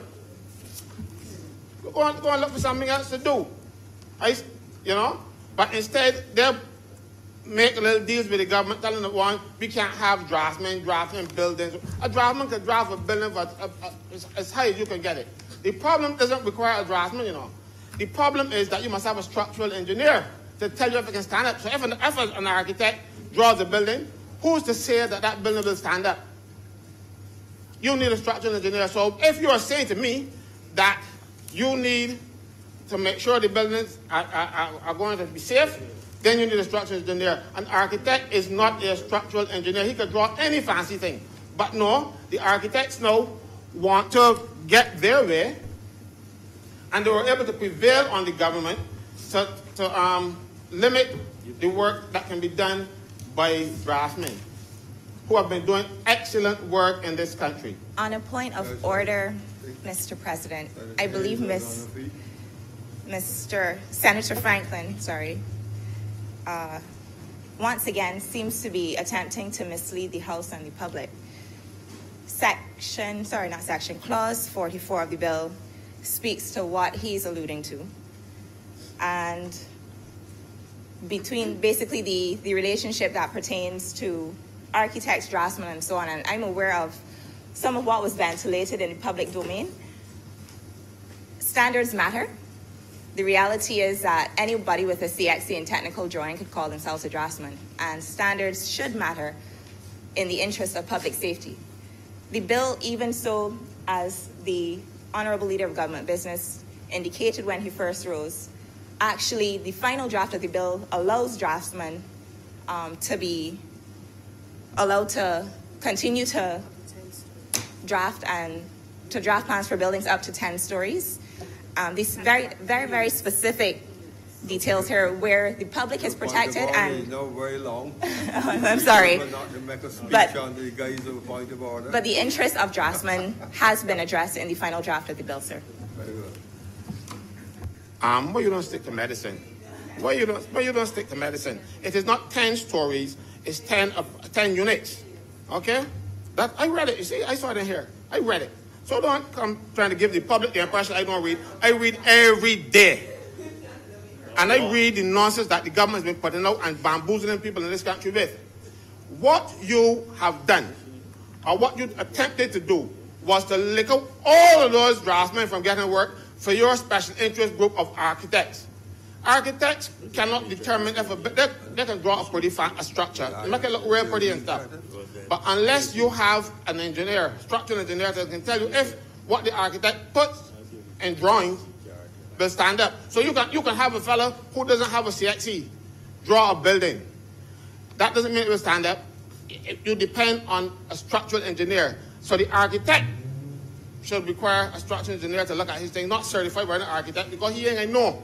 Go and look for something else to do. But instead, they make little deals with the government, telling them, we can't have draftsmen drafting buildings. A draftsman can draft a building for as high as you can get it. The problem doesn't require a draftsman, The problem is that you must have a structural engineer to tell you if it can stand up. So if an architect draws a building, who's to say that that building will stand up? You need a structural engineer. So if you are saying to me that you need to make sure the buildings are going to be safe, then you need a structural engineer. An architect is not a structural engineer. He could draw any fancy thing. But no, the architects now want to get their way, and they were able to prevail on the government to limit the work that can be done by draftsmen who have been doing excellent work in this country. On a point of order, Mr. President, I believe Senator Franklin, once again seems to be attempting to mislead the House and the public. Clause 44 of the bill speaks to what he's alluding to. And between basically the relationship that pertains to architects, draftsmen, and so on, and I'm aware of some of what was ventilated in the public domain. Standards matter. The reality is that anybody with a CXC in technical drawing could call themselves a draftsman, and standards should matter in the interest of public safety. The bill, even so, as the Honorable Leader of Government Business indicated when he first rose, actually, the final draft of the bill allows draftsmen to be allowed to continue to draft plans for buildings up to 10 stories. These very, very, very specific details here where the public is protected and... No, very long. I'm sorry. But the interest of draftsmen has been addressed in the final draft of the bill, sir. Very good. why you don't stick to medicine? Why you don't stick to medicine? It is not 10 stories, it's 10 units. Okay? That I read it. You see, I saw it in here. I read it. So don't come trying to give the public the impression I don't read. I read every day. And I read the nonsense that the government has been putting out and bamboozling people in this country with. What you have done, or what you attempted to do, was to lick out all of those draftsmen from getting work for your special interest group of architects. Architects cannot determine if they can draw a pretty a structure, make it look real pretty and stuff. But unless you have an engineer, structural engineer, that can tell you if what the architect puts in drawings will stand up. So you can have a fellow who doesn't have a CXE draw a building. That doesn't mean it will stand up. You depend on a structural engineer. So the architect should require a structural engineer to look at his thing, not certified by an architect, because he ain't gonna know.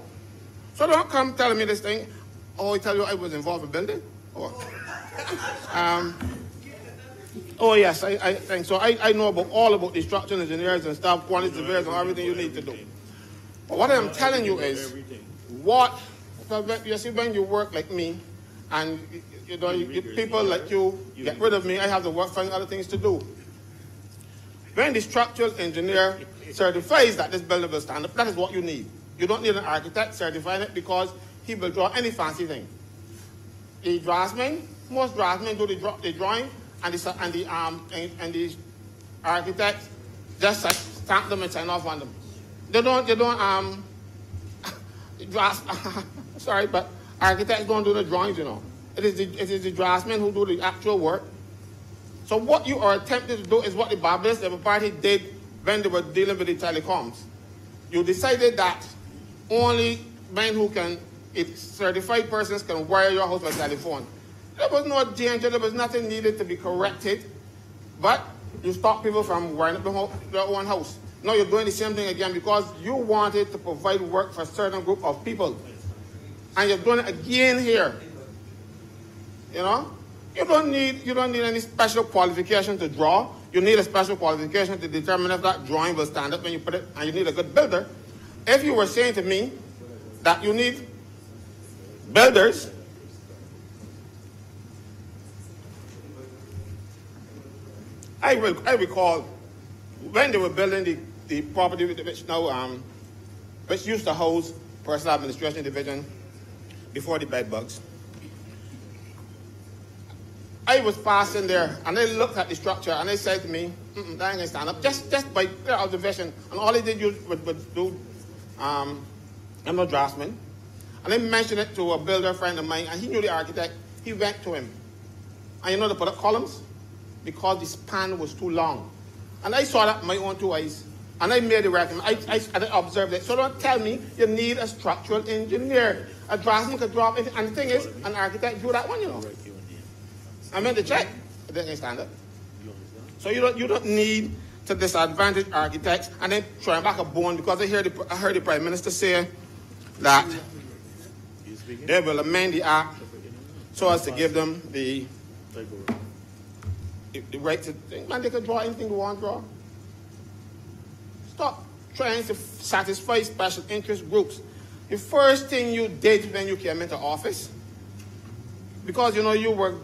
So don't come telling me this thing. Oh, I tell you I was involved in building. Oh yes, I think so. I know all about the structural engineers and stuff, quantity surveyors and everything you need to do. But what I'm telling you is, you see, when you work like me, and people like you get rid of me, I have to work finding other things to do. When the structural engineer certifies that this building will stand up, that is what you need. You don't need an architect certifying it because he will draw any fancy thing. The draftsman, most draftsmen do the drawing, and the architect just stamp them and sign off on them. They don't sorry, but architects don't do the drawings, you know. It is the draftsmen who do the actual work. So what you are attempting to do is what the Barbados Labour Party did when they were dealing with the telecoms. You decided that only men who can, certified persons can wire your house by telephone. There was no danger, there was nothing needed to be corrected, but you stopped people from wiring up their own house. Now you're doing the same thing again because you wanted to provide work for a certain group of people. And you're doing it again here. You know? You don't need any special qualification to draw. You need a special qualification to determine if that drawing will stand up when you put it, and you need a good builder. If you were saying to me that you need builders, I recall when they were building the property which now which used to house Personal Administration Division before the bed bugs. I was passing there, and they looked at the structure, and they said to me, that ain't going to stand up, just by their observation. And all they did was do, I'm no draftsman. And they mentioned it to a builder friend of mine, and he knew the architect. He went to him. And you know they put up columns? Because the span was too long. And I saw that with my own two eyes. And I made the recommendation. I observed it. So don't tell me you need a structural engineer. A draftsman could draw anything. And the thing is, an architect drew that one, you know. I meant to check. It didn't stand up. So you don't need to disadvantage architects and then try back a bone, because I heard the Prime Minister say that they will amend the act so as to give them the right to think. Man, they can draw anything they want to draw. Stop trying to satisfy special interest groups. The first thing you did when you came into office, because you know you were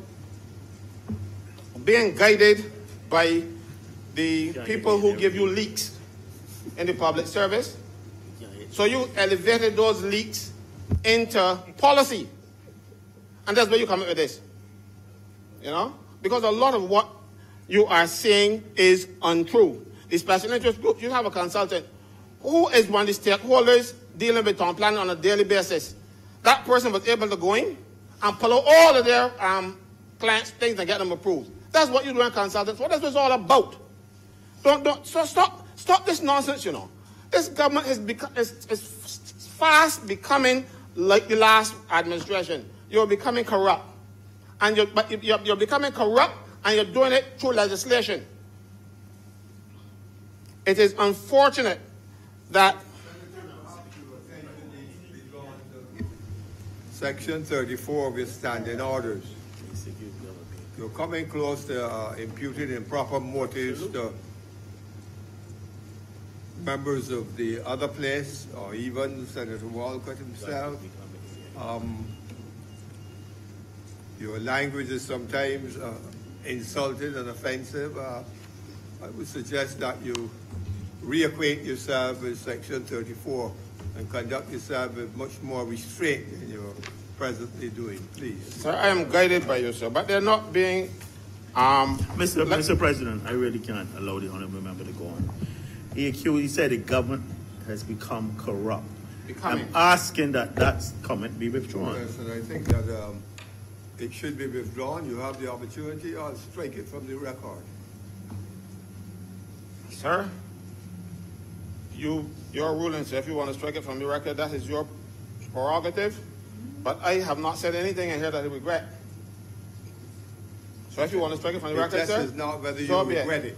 being guided by the people who give you leaks in the public service. So you elevated those leaks into policy. And that's where you come up with this. You know? Because a lot of what you are saying is untrue. The special interest groups, you have a consultant who is one of the stakeholders dealing with town planning on a daily basis. That person was able to go in and pull out all of their clients' things and get them approved. That's what you're doing, consultants. What is this all about? So stop this nonsense, you know. This government is fast becoming like the last administration. You're becoming corrupt. And you're becoming corrupt, and you're doing it through legislation. It is unfortunate that Section 34 of your standing orders. You're coming close to imputing improper motives to members of the other place, or even Senator Walcott himself. Your language is sometimes insulting and offensive. I would suggest that you reacquaint yourself with Section 34 and conduct yourself with much more restraint than you're presently doing, please. Sir, I am guided by you, sir, but they're not being... Mr. President, I really can't allow the honorable member to go on. He said the government has become corrupt. I'm asking that comment be withdrawn. Yes, and I think that it should be withdrawn. You have the opportunity. I'll strike it from the record. Sir, your ruling, sir, if you want to strike it from the record, that is your prerogative. But I have not said anything in here that I regret. So if you want to strike it from the record, sir, is not whether you so regret it.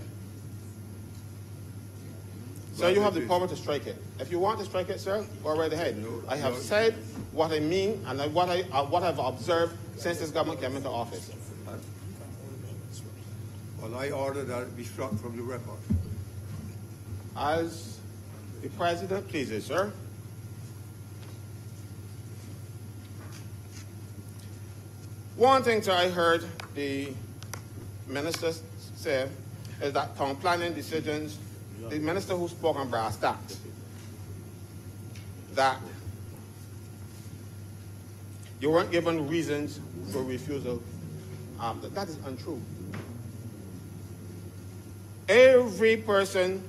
Sir, you have the power to strike it. If you want to strike it, sir, go right ahead. I have said what I mean and what I've observed since this government came into office. Well, I order that it be struck from the record. As the president pleases, sir. One thing, sir, I heard the minister say is that town planning decisions, the minister who spoke on brass tacks, that you weren't given reasons for refusal. That is untrue. Every person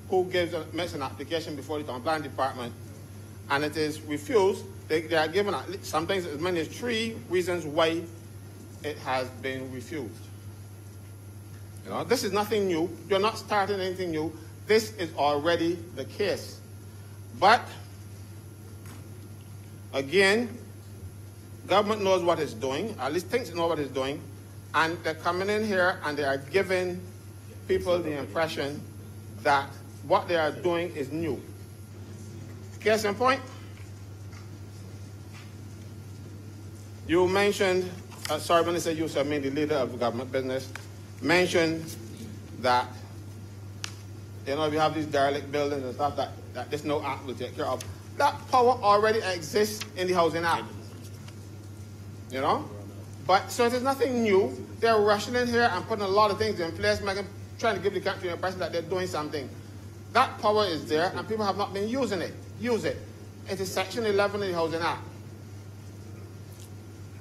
who makes an application before the town planning department and it is refused, they are given sometimes as many as 3 reasons why it has been refused. You know, this is nothing new. You're not starting anything new. This is already the case. But again, government knows what it's doing, at least thinks it knows what it's doing, and they're coming in here and they are giving people the impression that what they are doing is new. Case in point, you mentioned, sorry, Minister Yusuf, the leader of the government business, mentioned that, you know, we have these derelict buildings and stuff that this no act will take care of. That power already exists in the Housing Act. You know? But so it is nothing new. They're rushing in here and putting a lot of things in place, trying to give the country the impression that they're doing something. That power is there and people have not been using it. Use it. It is Section 11 of the Housing Act.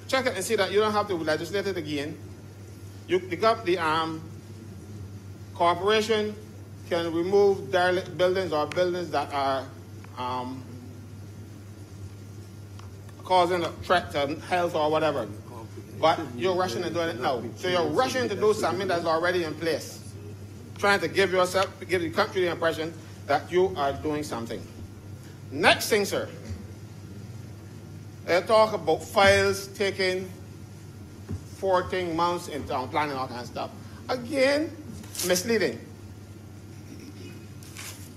Check it and see that you don't have to legislate it again. The corporation can remove derelict buildings or buildings that are causing a threat to health or whatever. But you're rushing and doing it now. So you're rushing to do something that's already in place. Trying to give the country the impression that you are doing something. Next thing, sir. They talk about files taking 14 months in town planning and all kind of stuff. Again, misleading.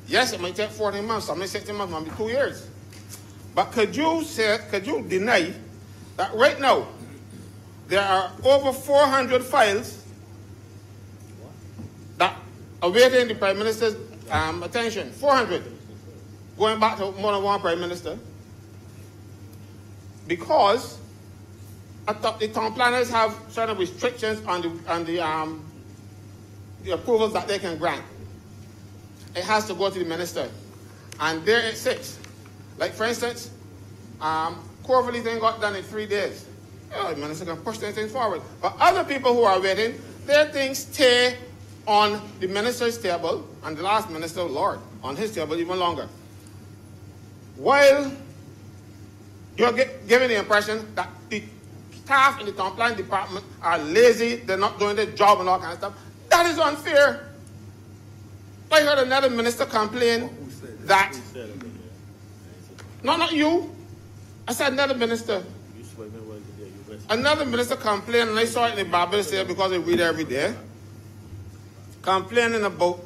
Yes, it might take 14 months, some may 16 months, maybe 2 years. But could you deny that right now there are over 400 files that are awaiting the Prime Minister's attention? 400, going back to more than one Prime Minister, because the town planners have certain restrictions on the approvals that they can grant. It has to go to the minister, and there it sits. Like for instance, Corvallis thing got done in 3 days. The minister can push things forward. But other people who are waiting, their things stay on the minister's table, and the last minister, Lord, on his table even longer. While you're giving the impression that the staff in the town planning department are lazy, they're not doing their job and all kind of stuff, that is unfair. I heard another minister complain that, no, not you, I said another minister. Another minister complained, and I saw it in the Bible there because I read every day, complaining about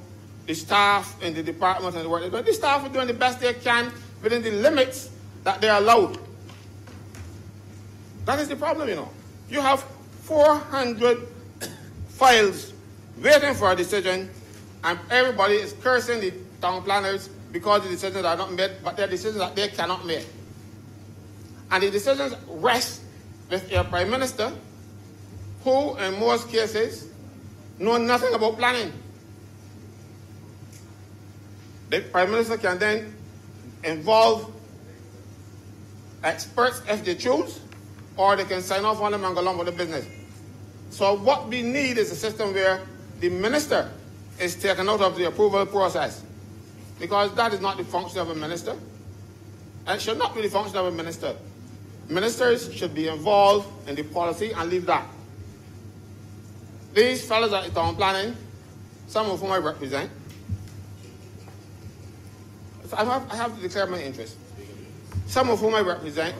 the staff in the department and the work they're doing. The staff are doing the best they can within the limits that they're allowed. That is the problem, you know. You have 400 files waiting for a decision, and everybody is cursing the town planners because the decisions are not made, but they're decisions that they cannot make. And the decisions rest with a prime minister who, in most cases, know nothing about planning. The prime minister can then involve experts if they choose, or they can sign off on them and go along with the business. So what we need is a system where the minister is taken out of the approval process, because that is not the function of a minister, and it should not be the function of a minister. Ministers should be involved in the policy and leave that. These fellows at the town planning, some of whom I represent, I have to declare my interest. Some of whom I represent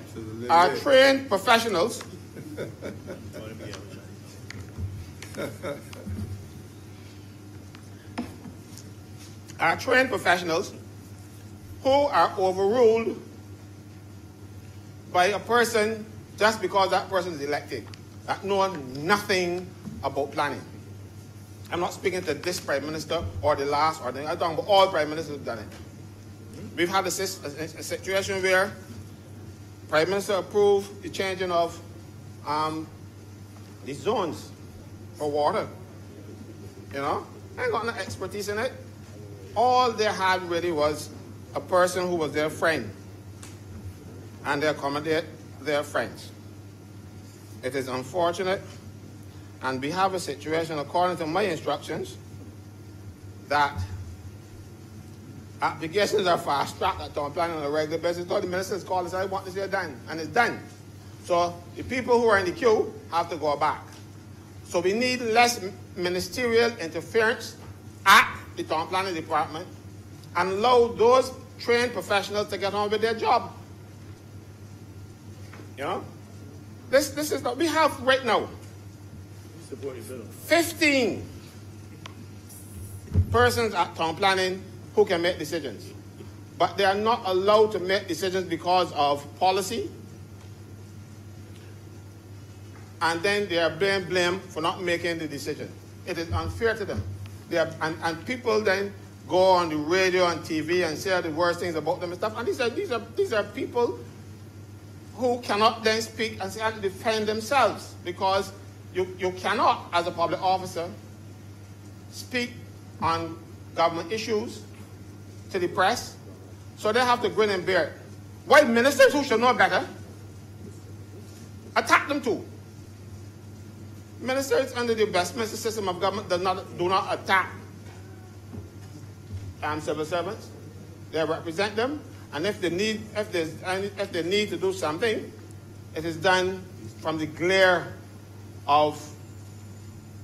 are trained professionals who are overruled by a person just because that person is elected, that know nothing about planning. I'm not speaking to this prime minister or the last, or I'm talking about all prime ministers who've done it. We've had a situation where prime minister approved the changing of the zones for water. You know, I ain't got no expertise in it. All they had really was a person who was their friend, and they accommodate their friends. It is unfortunate, and we have a situation, according to my instructions, that applications are fast-tracked at town planning on a regular basis. So the ministers call and say, I want this here done, and it's done. So the people who are in the queue have to go back. So we need less ministerial interference at the town planning department and allow those trained professionals to get on with their job. You know? This is what we have right now. 15 persons at town planning who can make decisions. But they are not allowed to make decisions because of policy. And then they are being blamed for not making the decision. It is unfair to them. And people then go on the radio and TV and say the worst things about them and stuff. And these are people who cannot then speak and say how to defend themselves, because you cannot, as a public officer, speak on government issues to the press. So they have to grin and bear it. While ministers who should know better attack them too. Ministers under the Westminster system of government do not attack civil servants. They represent them, and if they need to do something, it is done from the glare of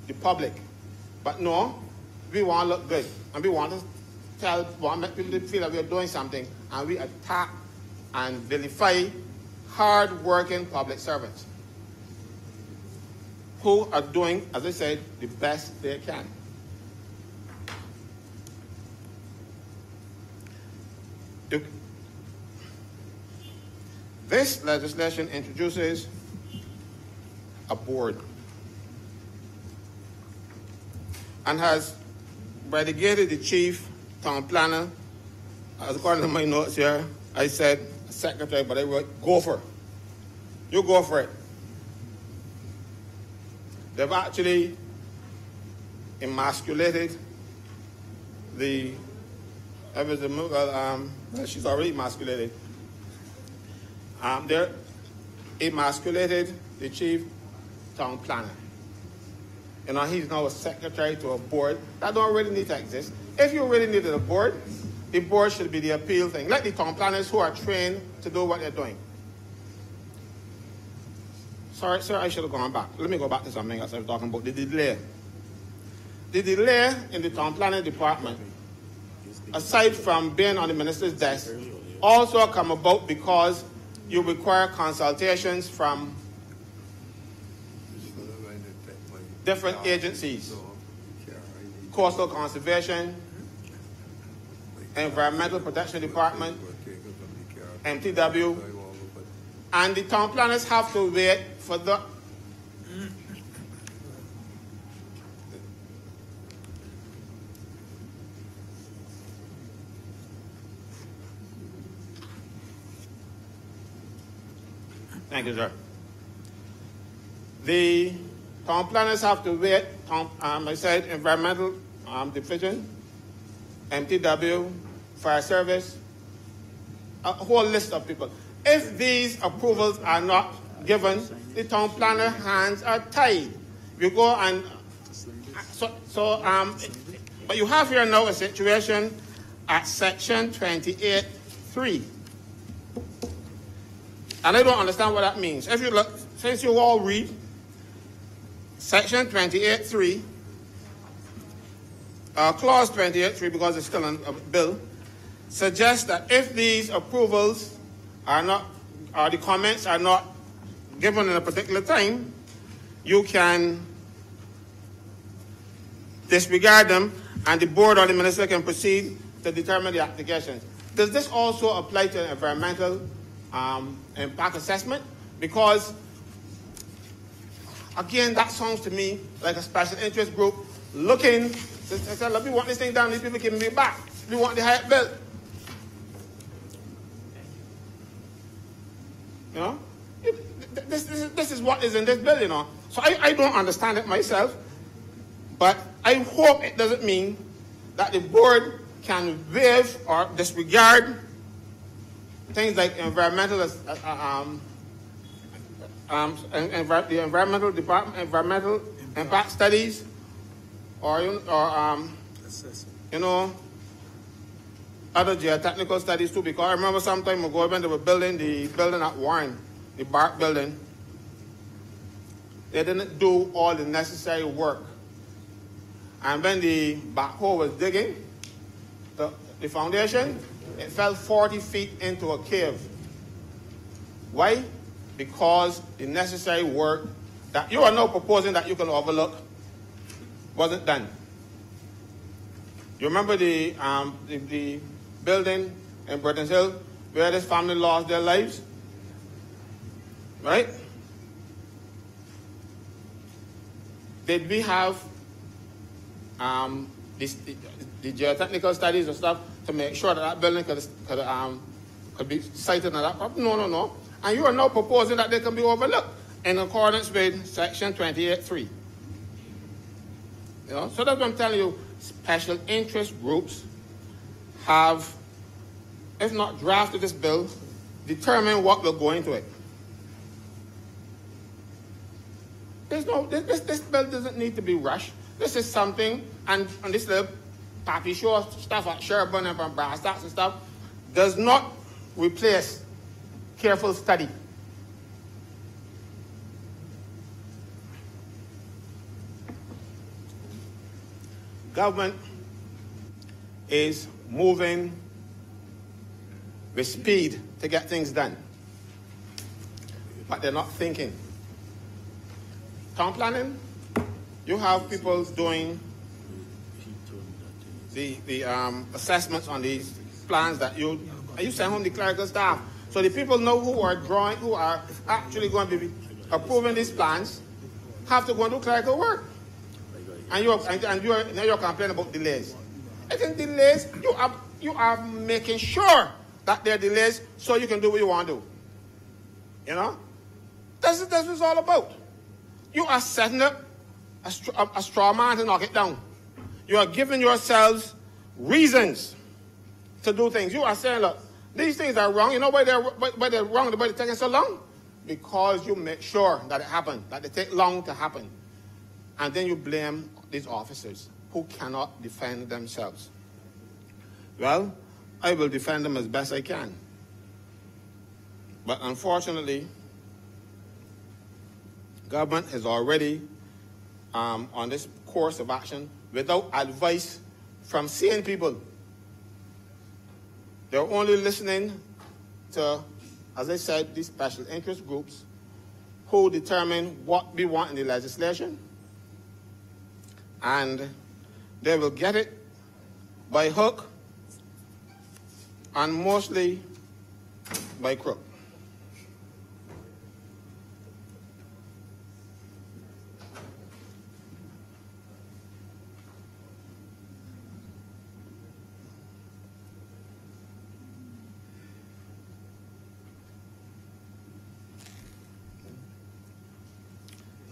the public. But no, we want to look good, and we want to make people feel that we are doing something, and we attack and vilify hard-working public servants who are doing, as I said, the best they can. This legislation introduces a board and has relegated the chief town planner, as according to my notes here, I said secretary, but I wrote gopher. You go for it. They've actually emasculated she's already emasculated. They emasculated the chief town planner. You know, he's now a secretary to a board that don't really need to exist. If you really needed a board, the board should be the appeal thing. Let the town planners who are trained to do what they're doing. Sorry, sir, I should have gone back. Let me go back to something else I was talking about, the delay. The delay in the town planning department, aside from being on the minister's desk, also come about because you require consultations from different agencies. Coastal Conservation, Environmental Protection Department, MTW, and the town planners have to wait for the Thank you, sir. The town planners have to wait, I said, environmental division, MTW, fire service, a whole list of people. If these approvals are not given, the town planner hands are tied. You go and but you have here now a situation at section 28.3. And I don't understand what that means. If you look, since you all read section 28.3, clause 28.3, because it's still in a bill, suggests that if these approvals are not, or the comments are not given in a particular time, you can disregard them, and the board or the minister can proceed to determine the applications. Does this also apply to environmental impact assessment? Because, again, that sounds to me like a special interest group looking to say, look, we want this thing done, these people can be back. We want the higher bill. You know? This is what is in this bill, you know. So I don't understand it myself, but I hope it doesn't mean that the board can waive or disregard things like environmental, the environmental department, environmental impact studies, or you know, other geotechnical studies too. Because I remember some time ago when they were building the building at Warren, the Bark building, they didn't do all the necessary work. And when the backhoe was digging the foundation, it fell 40 feet into a cave. Why? Because the necessary work that you are now proposing that you can overlook wasn't done. You remember the building in Britons Hill where this family lost their lives? Right? Did we have the geotechnical studies and stuff to make sure that that building could be sited on that property? No. And you are now proposing that they can be overlooked in accordance with section 28.3. You know, so that's what I'm telling you. Special interest groups have, if not drafted this bill, determined what will go into it. This bill doesn't need to be rushed. This is something, and this little Pappy Show stuff at Sherburne and from Brass Tacks and stuff does not replace careful study. Government is moving with speed to get things done, but they're not thinking. Town planning, you have people doing the assessments on these plans that you send home the clerical staff. So the people know who are actually going to be approving these plans have to go and do clerical work. And you're complaining about delays. I think delays, you are making sure that there are delays so you can do what you want to do. You know? That's what it's all about. You are setting up a straw man to knock it down. You are giving yourselves reasons to do things. You are saying, look, these things are wrong. You know why they're wrong, why they're taking so long? Because you make sure that it happens, that they take long to happen. And then you blame these officers who cannot defend themselves. Well, I will defend them as best I can. But unfortunately, government is already on this course of action without advice from sane people. They're only listening to, as I said, these special interest groups who determine what we want in the legislation, and they will get it by hook and mostly by crook.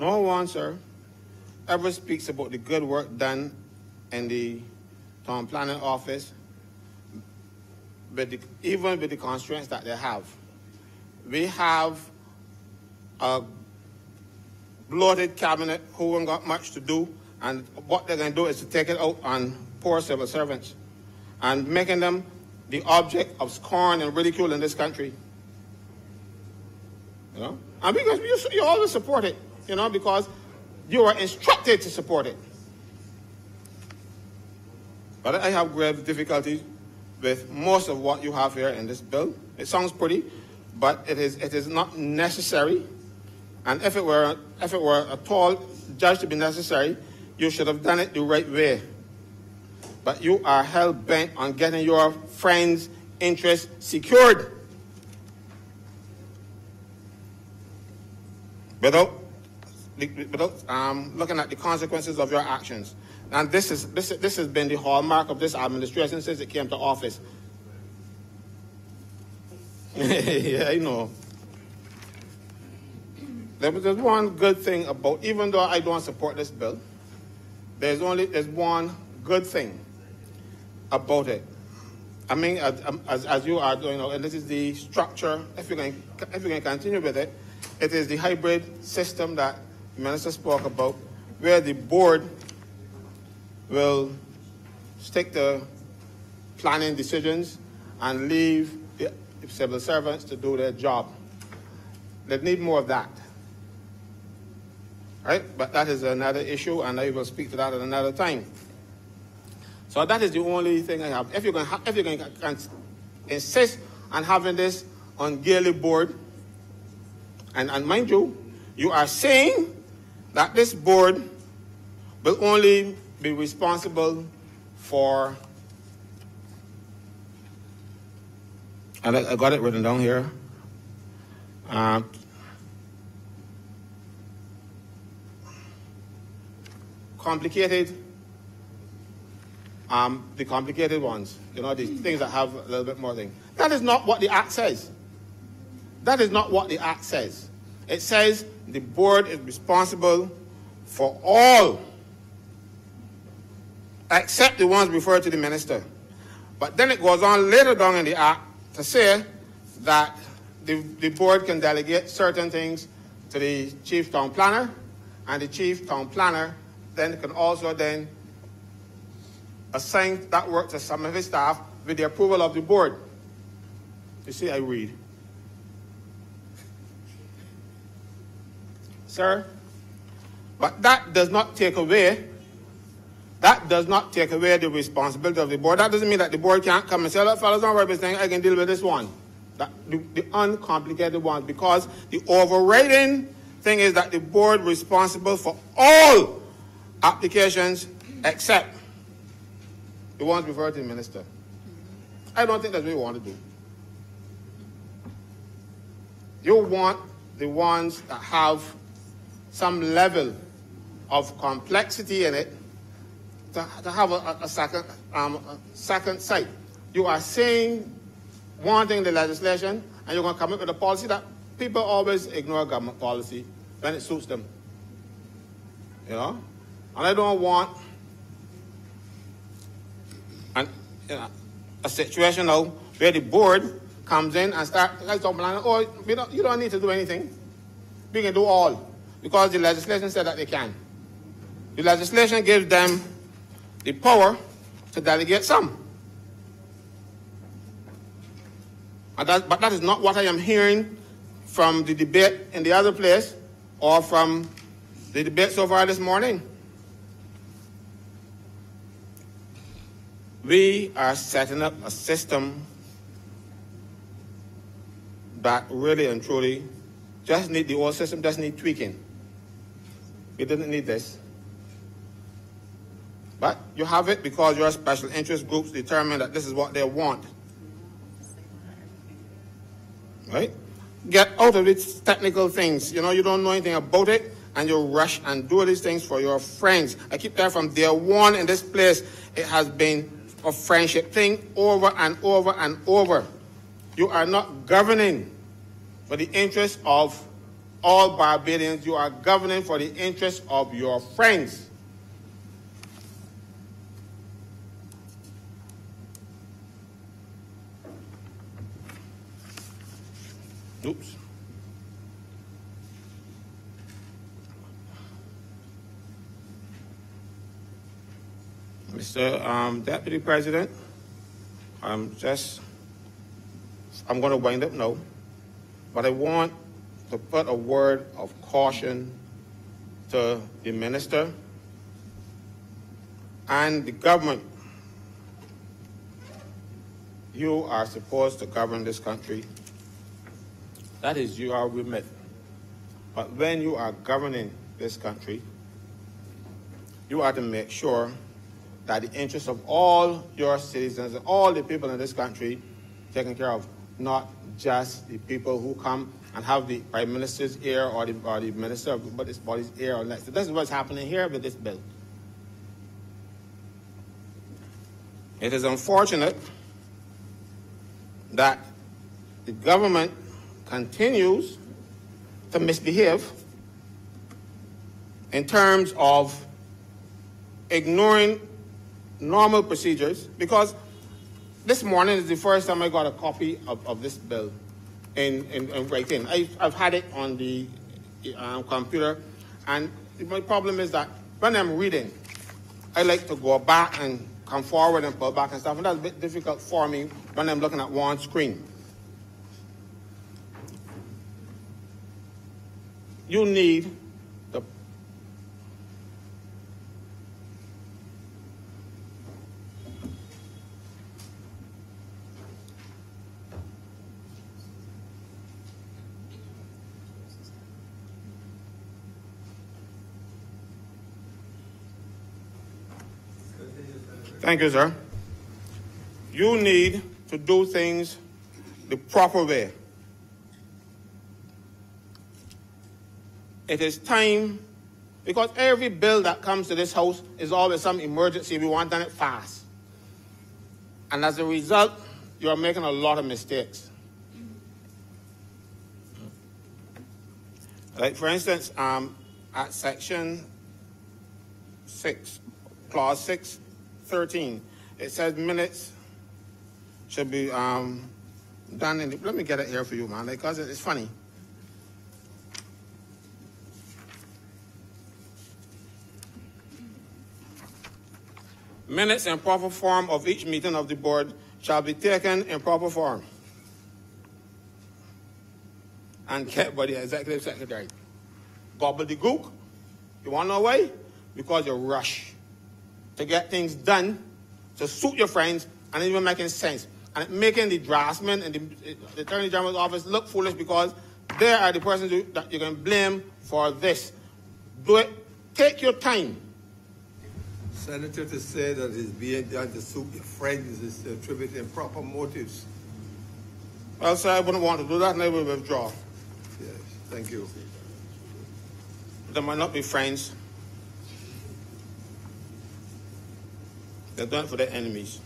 no one, sir, ever speaks about the good work done in the town planning office, even with the constraints that they have. We have a bloated cabinet who haven't got much to do, and what they're going to do is to take it out on poor civil servants and making them the object of scorn and ridicule in this country. You know? And because you always support it, you know, because you are instructed to support it. But I have grave difficulty with most of what you have here in this bill. It sounds pretty, but it is not necessary. And if it were at all judged to be necessary, you should have done it the right way. But you are hell-bent on getting your friends' interests secured without looking at the consequences of your actions. And this has been the hallmark of this administration since it came to office. Yeah, I know. There's one good thing about, even though I don't support this bill, there's one good thing about it. I mean, as you are doing, and this is the structure, if you're going to continue with it, it is the hybrid system that the minister spoke about, where the board will stick to planning decisions and leave the civil servants to do their job. They need more of that. Right? But that is another issue, and I will speak to that at another time. So that is the only thing I have. If you're going to insist on having this on yearly board, and mind you, you are saying that this board will only be responsible for, and I got it written down here, the complicated ones, you know, the things that have a little bit more thing. That is not what the Act says. That is not what the Act says. It says the board is responsible for all, except the ones referred to the minister. But then it goes on later down in the Act to say that the board can delegate certain things to the chief town planner, and the chief town planner then can also then assign that work to some of his staff with the approval of the board. You see, I read. Sir, but that does not take away the responsibility of the board. That doesn't mean that the board can't come and say, look, fellas, don't worry about this thing, I can deal with this one. The uncomplicated one, because the overriding thing is that the board is responsible for all applications except the ones referred to the minister. I don't think that's what you want to do. You want the ones that have some level of complexity in it to have a second sight. You are saying one thing in the legislation, and you're going to come up with a policy that people always ignore government policy when it suits them. You know? And I don't want a situation now where the board comes in and starts talking, oh, you don't need to do anything. We can do all. Because the legislation said that they can. The legislation gives them the power to delegate some. But that is not what I am hearing from the debate in the other place or from the debate so far this morning. We are setting up a system that really and truly the old system just needs tweaking. It doesn't need this. But you have it because your special interest groups determine that this is what they want. Right? Get out of these technical things. You know, you don't know anything about it, and you rush and do these things for your friends. I keep telling from day one in this place, it has been a friendship thing over and over and over. You are not governing for the interest of all Barbadians, you are governing for the interests of your friends. Oops. Mr. Deputy President, I'm going to wind up now, but I want to put a word of caution to the minister and the government. You are supposed to govern this country. That is your remit. But when you are governing this country, you are to make sure that the interests of all your citizens and all the people in this country taken care of, not just the people who come and have the Prime Minister's ear or the Minister of this body's ear or less. This is what's happening here with this bill. It is unfortunate that the government continues to misbehave in terms of ignoring normal procedures, because this morning is the first time I got a copy of this bill in writing. I've had it on the computer, and my problem is that when I'm reading, I like to go back and come forward and pull back and stuff, and that's a bit difficult for me when I'm looking at one screen. You need the Thank you, sir. You need to do things the proper way. It is time, because every bill that comes to this house is always some emergency. We want done it fast. And as a result, you are making a lot of mistakes. Like, for instance, at section 6, clause 6:13, it says minutes should be done in the, let me get it here for you, man, because it's funny. Minutes in proper form of each meeting of the board shall be taken in proper form and kept by the executive secretary. Gobbledygook. You want to know why? Because you rush to get things done to suit your friends and even making sense. And making the draftsman and the Attorney General's office look foolish, because they are the persons that you can blame for this. Do it. Take your time. Senator, to say that it's being done to suit your friends is to attribute improper motives. Well, sir, I wouldn't want to do that, and I will withdraw. Yes, thank you. They might not be friends. They're doing it for their enemies.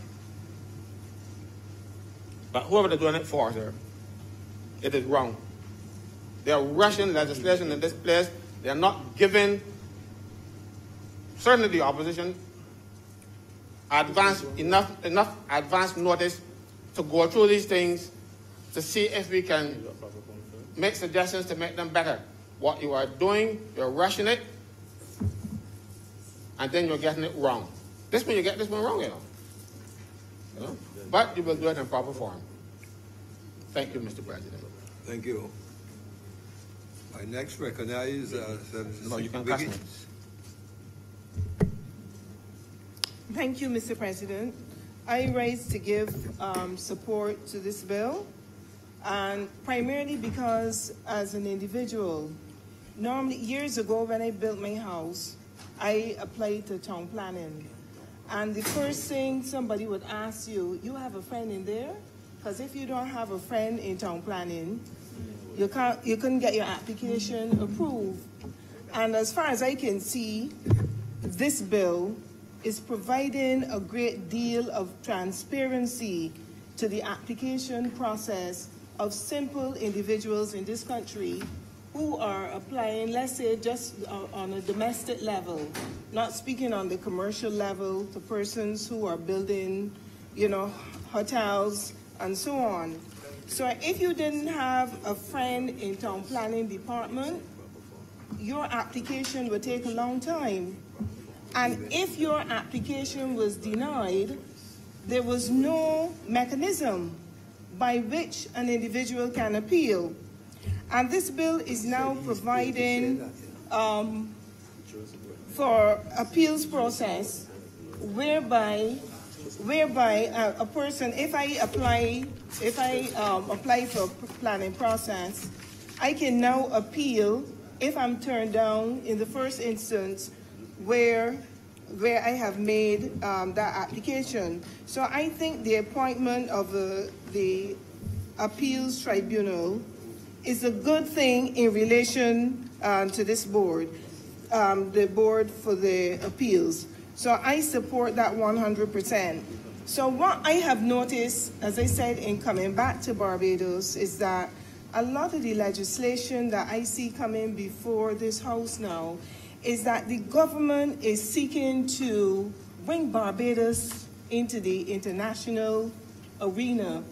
But whoever they're doing it for, sir, it is wrong. They are rushing legislation in this place. They are not giving, certainly the opposition, enough advance notice to go through these things to see if we can make suggestions to make them better. What you are doing, you're rushing it, and then you're getting it wrong. This one, you get this one wrong, you know? But you will do it in proper form. Thank you, Mr. President. Thank you. I next recognize Senator No, you can cast me. Thank you, Mr. President. I rise to give support to this bill, and primarily because as an individual, normally years ago when I built my house, I applied to town planning. And the first thing somebody would ask you, you have a friend in there? Because if you don't have a friend in town planning, you couldn't get your application approved. And as far as I can see, this bill is providing a great deal of transparency to the application process of simple individuals in this country who are applying, let's say just on a domestic level, not speaking on the commercial level, to persons who are building, hotels and so on. So if you didn't have a friend in town planning department, your application would take a long time. And if your application was denied, there was no mechanism by which an individual can appeal. And this bill is now providing for appeals process whereby a person, if I apply for planning process, I can now appeal if I'm turned down in the first instance where I have made that application. So I think the appointment of the appeals tribunal is a good thing in relation to this board, the board for the appeals. So I support that 100%. So what I have noticed, as I said, in coming back to Barbados, is that a lot of the legislation that I see coming before this House now is that the government is seeking to bring Barbados into the international arena.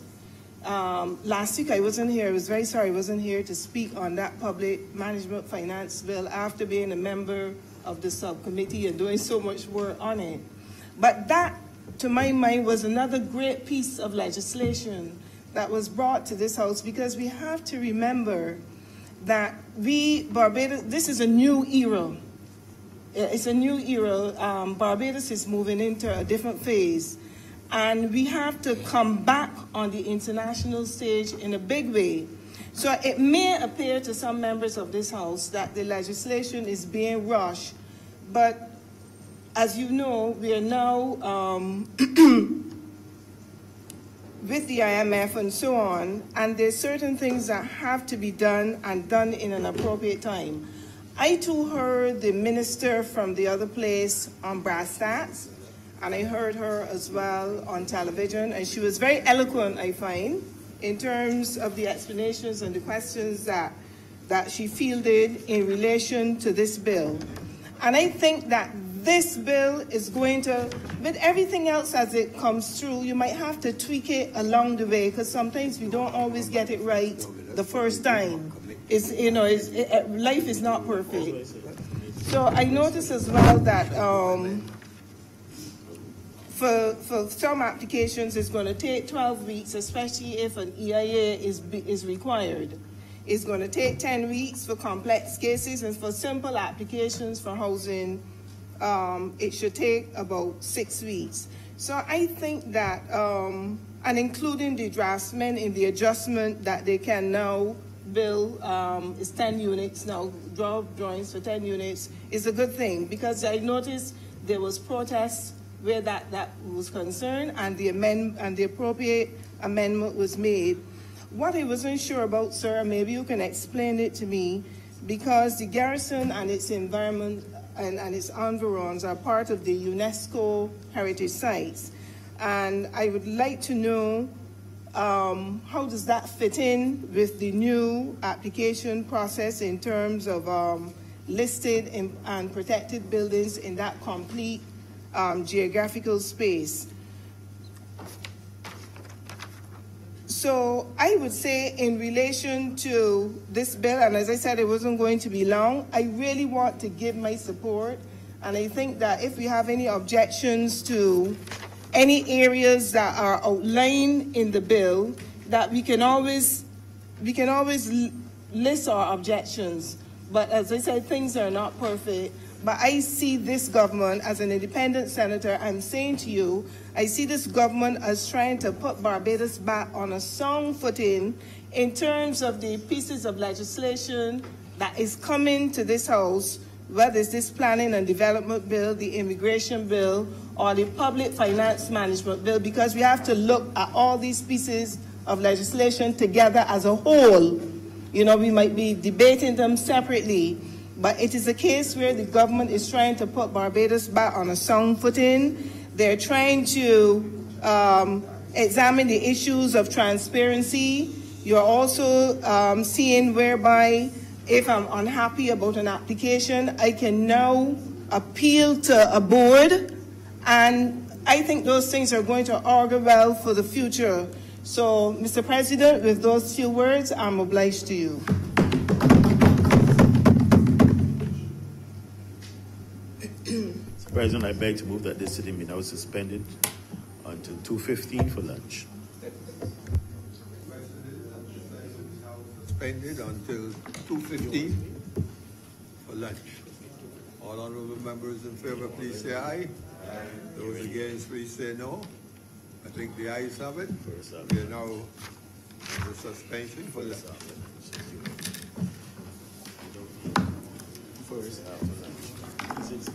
Last week I wasn't here. I was very sorry I wasn't here to speak on that public management finance bill after being a member of the subcommittee and doing so much work on it. But that, to my mind, was another great piece of legislation that was brought to this House, because we have to remember that Barbados, this is a new era. It's a new era. Barbados is moving into a different phase. And we have to come back on the international stage in a big way. So it may appear to some members of this House that the legislation is being rushed, but as you know, we are now with the IMF and so on, and there's certain things that have to be done and done in an appropriate time. I too heard the minister from the other place on brass stats, and I heard her as well on television, and she was very eloquent, I find, in terms of the explanations and the questions that she fielded in relation to this bill. And I think that this bill is going to, with everything else as it comes through, you might have to tweak it along the way, because sometimes we don't always get it right the first time. Life is not perfect. So I noticed as well that for some applications, it's going to take 12 weeks, especially if an EIA is required. It's going to take 10 weeks for complex cases, and for simple applications for housing, it should take about 6 weeks. So I think that, and including the draftsmen in the adjustment that they can now build is 10 units now, draw drawings for 10 units is a good thing, because I noticed there was protests where that was concerned, and the appropriate amendment was made. What I wasn't sure about, sir, maybe you can explain it to me, because the garrison and its environment and its environs are part of the UNESCO heritage sites. And I would like to know how does that fit in with the new application process in terms of listed and protected buildings in that complete geographical space. So I would say in relation to this bill, and as I said, it wasn't going to be long, I really want to give my support. And I think that if we have any objections to any areas that are outlined in the bill, that we can always list our objections. But as I said, things are not perfect. But I see this government, as an independent senator, I'm saying to you, I see this government as trying to put Barbados back on a sound footing in terms of the pieces of legislation that is coming to this House, whether it's this planning and development bill, the immigration bill, or the public finance management bill, because we have to look at all these pieces of legislation together as a whole. You know, we might be debating them separately, but it is a case where the government is trying to put Barbados back on a sound footing. They're trying to examine the issues of transparency. You're also seeing whereby if I'm unhappy about an application, I can now appeal to a board, and I think those things are going to augur well for the future. So, Mr. President, with those few words, I'm obliged to you. Mr. President, I beg to move that this sitting be now suspended until 2:15 for lunch. Suspended until 2:15 for lunch. All honorable members in favor, please say aye. Those against, please say no. I think the ayes have it. We are now in the suspension for the First, after lunch.